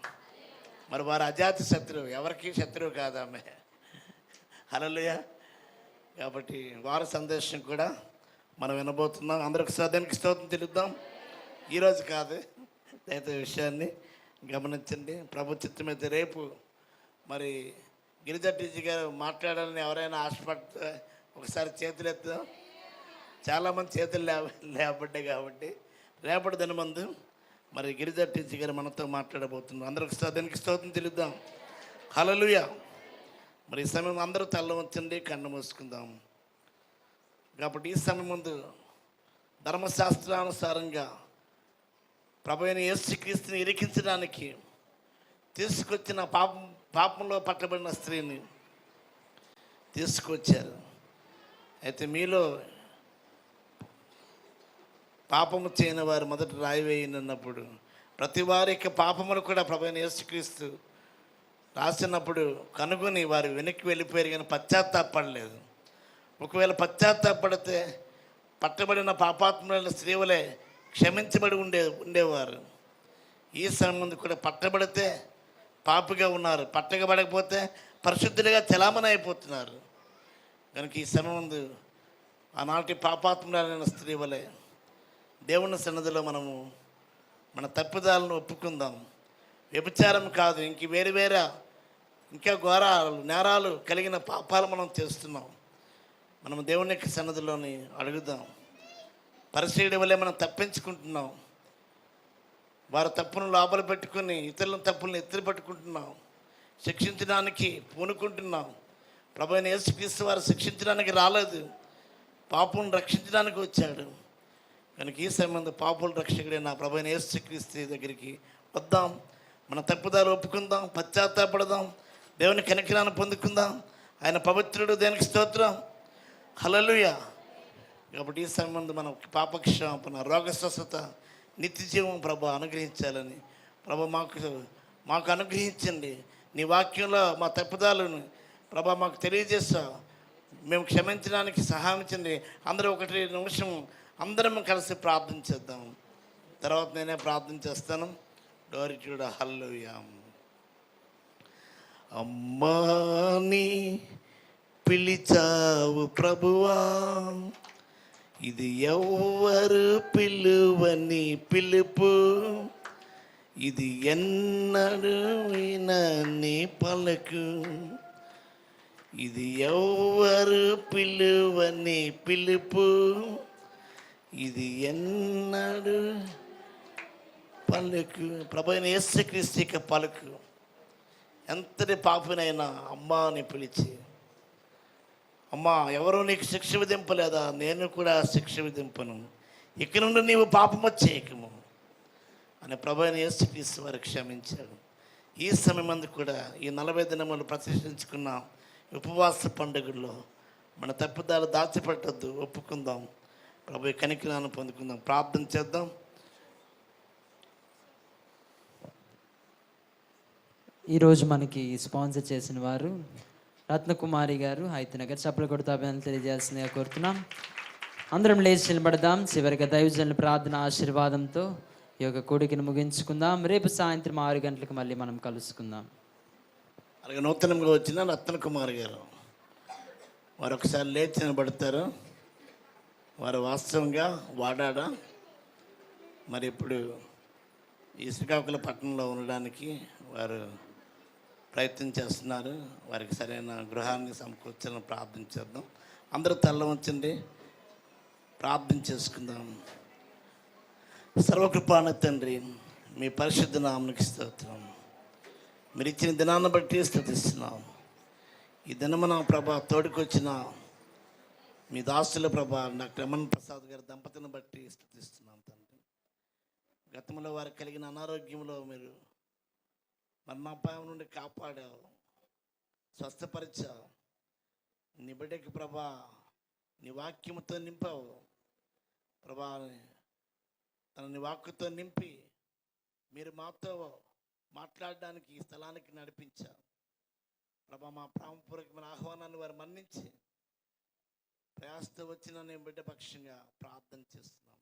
Speaker 5: మరి వారి అజాతి శత్రువు, ఎవరికి శత్రువు కాదు ఆమె. హల్లెలూయా. కాబట్టి వారి సందేశం కూడా మనం వినబోతున్నాం. అందరికి దానికి స్తోత్రం తెలుద్దాం. ఈరోజు కాదు, అయితే విషయాన్ని గమనించండి. ప్రభు చిత్తమైతే రేపు మరి గిరిజా టీచర్ గారు మాట్లాడాలని ఎవరైనా ఆశపడితే ఒకసారి చేతులు ఎత్తుదాం. చాలామంది చేతులు లేపడ్డాయి కాబట్టి రేపటి దిన ముందు మరి గిరిజా టీచర్ గారు మనతో మాట్లాడబోతున్నాం. అందరికి దానికి స్తోత్రం తెలుద్దాం. హల్లెలూయా. మరి ఈ సమయం అందరూ తల్ల ఉంచండి, కన్ను మూసుకుందాం. కాబట్టి ఈ సమయం ముందు ధర్మశాస్త్రానుసారంగా ప్రభు అయిన యేసుక్రీస్తుని ఇరికించడానికి తీసుకొచ్చిన పాపంలో పట్టబడిన స్త్రీని తీసుకొచ్చారు. అయితే మీలో పాపము చేయని వారు మొదట రాయి వేయనన్నప్పుడు ప్రతి వారి యొక్క పాపములు కూడా ప్రభు అయిన యేసుక్రీస్తు రాసినప్పుడు కనుగొని వారు వెనక్కి వెళ్ళిపోయారు, కానీ పశ్చాత్తాపడలేదు. ఒకవేళ పశ్చాత్తాపడితే పట్టబడిన పాపాత్ములైన స్త్రీవులే క్షమించబడి ఉండేవారు. ఈ సమయం ముందు కూడా పట్టబడితే పాపిగా ఉన్నారు, పట్టబడకపోతే పరిశుద్ధులుగా చలామణి అయిపోతున్నారు. కనుక ఈ సమయం ముందు ఆనాటి పాపాత్ములైన స్త్రీవులే దేవుని సన్నిధిలో మనము మన తప్పిదాలను ఒప్పుకుందాం. వ్యభిచారం కాదు, ఇంక వేరే ఇంకా ఘోరాలు నేరాలు కలిగిన పాపాలు మనం చేస్తున్నాం. మనం దేవుని యొక్క సన్నిధిలోని అడుగుదాం. పరిసయ్యుడి వల్లే మనం తప్పించుకుంటున్నాం. వారి తప్పును లోపల పెట్టుకుని ఇతరుల తప్పులను ఎత్తులు పట్టుకుంటున్నాం, శిక్షించడానికి పూనుకుంటున్నాం. ప్రభు అయిన యేసుక్రీస్తు వారు శిక్షించడానికి రాలేదు, పాపం రక్షించడానికి వచ్చాడు. కనుక ఈ సమయంలో పాపుల రక్షకుడైన ప్రభు అయిన యేసుక్రీస్తు దగ్గరికి వద్దాం, మన తప్పుదారు ఒప్పుకుందాం, పశ్చాత్తాపడదాం, దేవుని కనికరాన్ని పొందుకుందాం. ఆయన పవిత్రుడు, దేనికి స్తోత్రం. హల్లెలూయా. కాబట్టి ఈ సమయంలో మనం పాపక్షమాపణ, రోగ స్వస్థత, నిత్య జీవం ప్రభు అనుగ్రహించాలని ప్రభు మాకు అనుగ్రహించండి. నీ వాక్యంలో మా తప్పుదాలను ప్రభు మాకు తెలియజేస్తావు, మేము క్షమించడానికి సహాయించండి. అందరూ 1 నిమిషం అందరం కలిసి ప్రార్థన చేద్దాం. తర్వాత నేనే ప్రార్థన చేస్తాను. Glory to God. హల్లెలూయా. అమ్మాని పిలిచావు ప్రభువా, ఇది ఎవ్వరు పిలువని పిలుపు, ఇది ఎన్నడూ వినని పలుకు, ఇది ఎవ్వరు పిలువని పిలుపు, ఇది ఎన్నడూ పలుకు. ప్రభు అయిన యేసుక్రీస్తు యొక్క పలుకు ఎంతటి పాపినైనా అమ్మా అని పిలిచి, అమ్మా ఎవరు నీకు శిక్ష విధింపలేదా, నేను కూడా శిక్ష విధింపను, ఇక నుండి నీవు పాపము చేయకము అని ప్రభు అయిన యేసుక్రీస్తు వారు క్షమించాడు. ఈ సమయమందు కూడా ఈ 40 దినములు ప్రతిష్ఠించుకున్న ఉపవాస పండుగల్లో మన తప్పుదాలు దాచిపెట్టద్దు, ఒప్పుకుందాం, ప్రభు కనికరాన్ని పొందుకుందాం, ప్రార్థన చేద్దాం.
Speaker 1: ఈరోజు మనకి స్పాన్సర్ చేసిన వారు రత్నకుమారి గారు, హైతనగర్. చప్పలు కొడుతూ అభినందనలు తెలియజేయాల్సిందిగా కోరుతున్నాం. అందరం లేచి నిలబడదాం. చివరిగా దైవజనుల ప్రార్థన ఆశీర్వాదంతో ఈ యొక్క కూడికను ముగించుకుందాం. రేపు సాయంత్రం 6 గంటలకు మళ్ళీ మనం కలుసుకుందాం.
Speaker 5: అలాగే నూతనంగా వచ్చిన రత్నకుమారి గారు వారు ఒకసారి లేచి నిలబడతారు. వారు వాస్తవంగా వాడాడ, మరి ఇప్పుడు ఈ శ్రీకాకుళం పట్టణంలో ఉండడానికి వారు ప్రయత్నం చేస్తున్నారు. వారికి సరైన గృహాన్ని సమకూర్చాలని ప్రార్థన చేద్దాం. అందరూ తల్ల ఉంచండి, ప్రార్థన చేసుకుందాం. సర్వకృపాన తండ్రి, మీ పరిశుద్ధ నామమునకు స్తోత్రం. మీరు ఇచ్చిన దినాన్ని బట్టి స్తుతిస్తున్నాం. ఈ దినమున ప్రభా తోడుకొచ్చిన మీ దాసుల ప్రభా డాక్టర్ రమణ్ ప్రసాద్ గారి దంపతిని బట్టి స్తుతిస్తున్నాం తండ్రి. గతంలో వారికి కలిగిన అనారోగ్యంలో మీరు మరణాపాయం నుండి కాపాడావు, స్వస్థపరిచావు. నీ బిడ్డకి ప్రభా నీ వాక్యముతో నింపావు ప్రభా. తనని వాక్కుతో నింపి మీరు మాతో మాట్లాడడానికి ఈ స్థలానికి నడిపించారు ప్రభా. మా ప్రేమపూర్వకమైన ఆహ్వానాన్ని వారు మన్నించి ప్రయాసతో వచ్చిన నేను బిడ్డ పక్షంగా ప్రార్థన చేస్తున్నాం.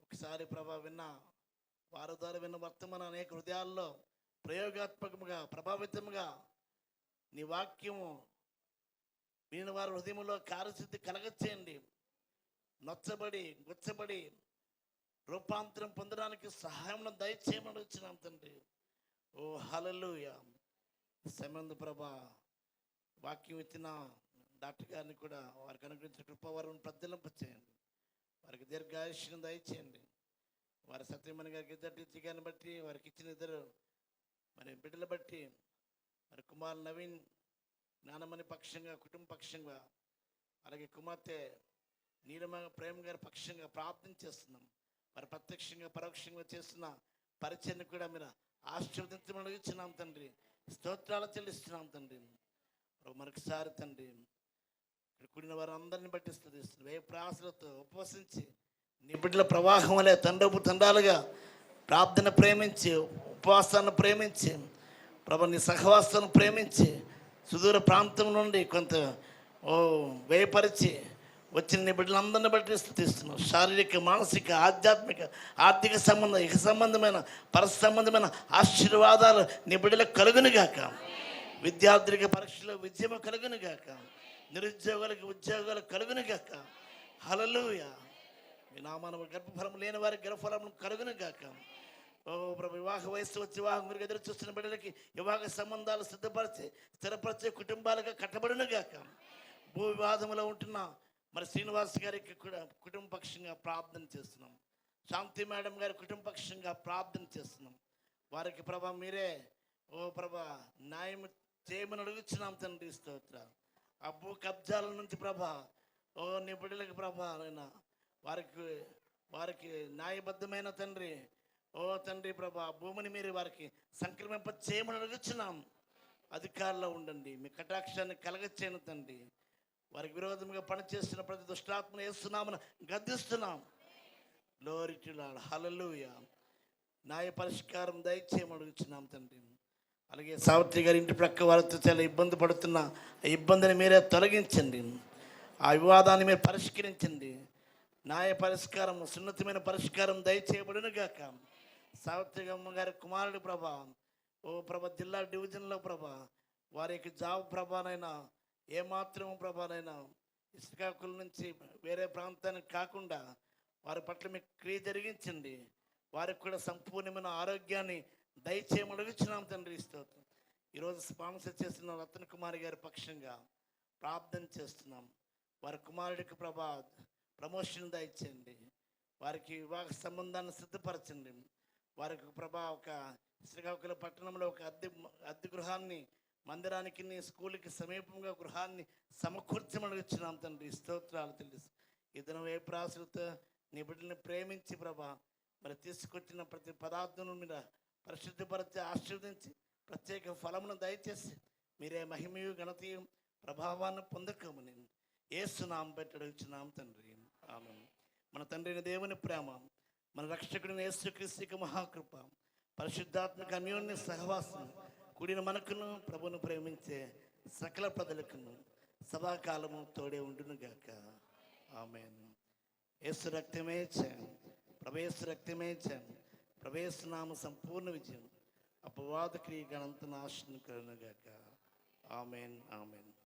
Speaker 5: ఒకసారి ప్రభా విన్న వారి ద్వారా విన్న వర్తమాన అనేక హృదయాల్లో ప్రయోగాత్మకముగా ప్రభావితముగా నీ వాక్యము విని వారి హృదయంలో కార్యసిద్ధి కలగచేయండి. నొచ్చబడి గుచ్చబడి రూపాంతరం పొందడానికి సహాయం దయచేయమని వచ్చినాం తండ్రి. ఓ హల్లెలూయా. సమయంలో ప్రభా వాక్యం ఇచ్చిన డాక్టర్ గారిని కూడా వారికి అనుగ్రహించిన కృపావరం ప్రతిలింపచేయండి. వారికి దీర్ఘాయుష్ను దయచేయండి. వారి సత్యమణి గారికి ఇద్దరు టీచర్ గారిని బట్టి, వారికి ఇచ్చిన ఇద్దరు మరి బిడ్డలు బట్టి, మరి కుమార్ నవీన్ జ్ఞానమణి పక్షంగా, కుటుంబ పక్షంగా, అలాగే కుమార్తె నీలమ ప్రేమ గారి పక్షంగా ప్రార్థన చేస్తున్నాం. మరి ప్రత్యక్షంగా పరోక్షంగా చేస్తున్న పరిచయాన్ని కూడా మీరు ఆశీర్వదించమని అడుగుతున్నాం తండ్రి. స్తోత్రాలు చెల్లిస్తున్నాం తండ్రి. మరొకసారి తండ్రి ఇక్కడ కూడిన వారు అందరిని బట్టి స్తుతిస్తున్నాం. ఏ ప్రయాసలతో ఉపవసించి నీ బిడ్డల ప్రవాహం వలె తండాలుగా ప్రార్థన ప్రేమించి, ఉపవాసాన్ని ప్రేమించి ప్రభు నీ సహవాసాన్ని ప్రేమించి సుదూర ప్రాంతం నుండి కొంత వ్యయపరిచి వచ్చిన నీ బిడ్డలందరిని బట్టి స్థుతిస్తున్నాం. శారీరక, మానసిక, ఆధ్యాత్మిక, ఆర్థిక సంబంధం, ఇక సంబంధమైన, పరస సంబంధమైన ఆశీర్వాదాలు నీ బిడ్డలకు కలుగునుగాక. విద్యార్థులకి పరీక్షలో విజయం కలుగునుగాక. నిరుద్యోగులకి ఉద్యోగాలు కలుగునుగాక. హల్లెలూయా. మీ నామాన గర్భఫలం లేని వారికి గర్భఫలం కలుగునుగాక. ఓ ప్రభు, వివాహ వయస్సు వచ్చి వివాహం మీరు ఎదురు చూస్తున్న బిడ్డలకి వివాహ సంబంధాలు సిద్ధపరిచి స్థిరపరిచే కుటుంబాలుగా కట్టబడునుగాక. భూ వివాదంలో ఉంటున్న మరి శ్రీనివాస్ గారికి కూడా కుటుంబ పక్షంగా ప్రార్థన చేస్తున్నాం. శాంతి మేడం గారి కుటుంబ పక్షంగా ప్రార్థన చేస్తున్నాం. వారికి ప్రభా మీరే ఓ ప్రభా న్యాయం చేయమని అడుగుతున్నాం తండ్రి. స్తోత్ర. ఆ భూ కబ్జాల నుంచి ప్రభా ఓ నీ బిడ్డలకి ప్రభా అయినా వారికి న్యాయబద్ధమైన తండ్రి ఓ తండ్రి ప్రభా భూమిని మీరు వారికి సంక్రమింప చేయమని అడుగుతున్నాం. అధికారంలో ఉండండి, మీ కటాక్షాన్ని కలగచేయను తండ్రి. వారికి విరోధంగా పనిచేస్తున్న ప్రతి దుష్టాత్మను యేసునామమున గద్దిస్తున్నాం. Glory to Lord. హల్లెలూయా. న్యాయ పరిష్కారం దయచేయమని అడుగుతున్నాం తండ్రి. అలాగే సావిత్రి గారి ఇంటి ప్రక్క వారితో చాలా ఇబ్బంది పడుతున్న ఆ ఇబ్బందిని మీరే తొలగించండి. ఆ వివాదాన్ని మీరు పరిష్కరించండి. న్యాయ పరిష్కారం, సున్నతమైన పరిష్కారం దయచేయబడును గాక. సావిత్రి అమ్మ గారి కుమారుడు ప్రభా ఓ ప్రభా జిల్లా డివిజన్లో ప్రభా వారికి జాబ్ ప్రభానైనా ఏమాత్రం ప్రభానైనా శ్రీకాకుళం నుంచి వేరే ప్రాంతానికి కాకుండా వారి పట్ల మీకు క్రియ జరిగించండి. వారికి కూడా సంపూర్ణమైన ఆరోగ్యాన్ని దయచేయమని అడుగుతున్నాం తండ్రి. స్తోత్రం. ఈరోజు స్పాన్సర్ చేసిన రతన్ కుమార్ గారి పక్షంగా ప్రార్థన చేస్తున్నాం. వారి కుమారుడికి ప్రమోషన్ దయచేయండి. వారికి వివాహ సంబంధాన్ని సిద్ధపరచండి. వారికి ప్రభా ఒక శ్రీకాకుళం పట్టణంలో ఒక అద్దె గృహాన్ని, మందిరానికి స్కూల్కి సమీపంగా గృహాన్ని సమకూర్చమని వచ్చినాం తండ్రి. స్తోత్రాలు తెలుసు. ఇతను ఏ ప్రాసులతో నీ బిడ్డల్ని ప్రేమించి ప్రభా మరి తీసుకొచ్చిన ప్రతి పదార్థం మీద పరిశుద్ధపరిచి ఆశీర్వదించి ప్రత్యేక ఫలమును దయచేసి మీరే మహిమయు ఘనతయు ప్రభావాన్ని పొందకమని యేసునామం పెట్టడుచున్నాం తండ్రి. ఆమేన్. మన తండ్రిని దేవుని ప్రేమ, మన రక్షకుడిని యేసుక్రీస్తు మహాకృప, పరిశుద్ధాత్మక అన్యోన్య సహవాసం కూడిన మనకును ప్రభువును ప్రేమించే సకల ప్రజలకును సదాకాలము తోడే ఉండునుగాక. ఆమేన్. యేసు రక్తమే జయం, ప్రభేసు రక్తమే జయం, ప్రభేసు నామ సంపూర్ణ విజయం, అపవాద క్రియ గణంత నాశనం కలుగునుగాక. ఆమేన్. ఆమేన్.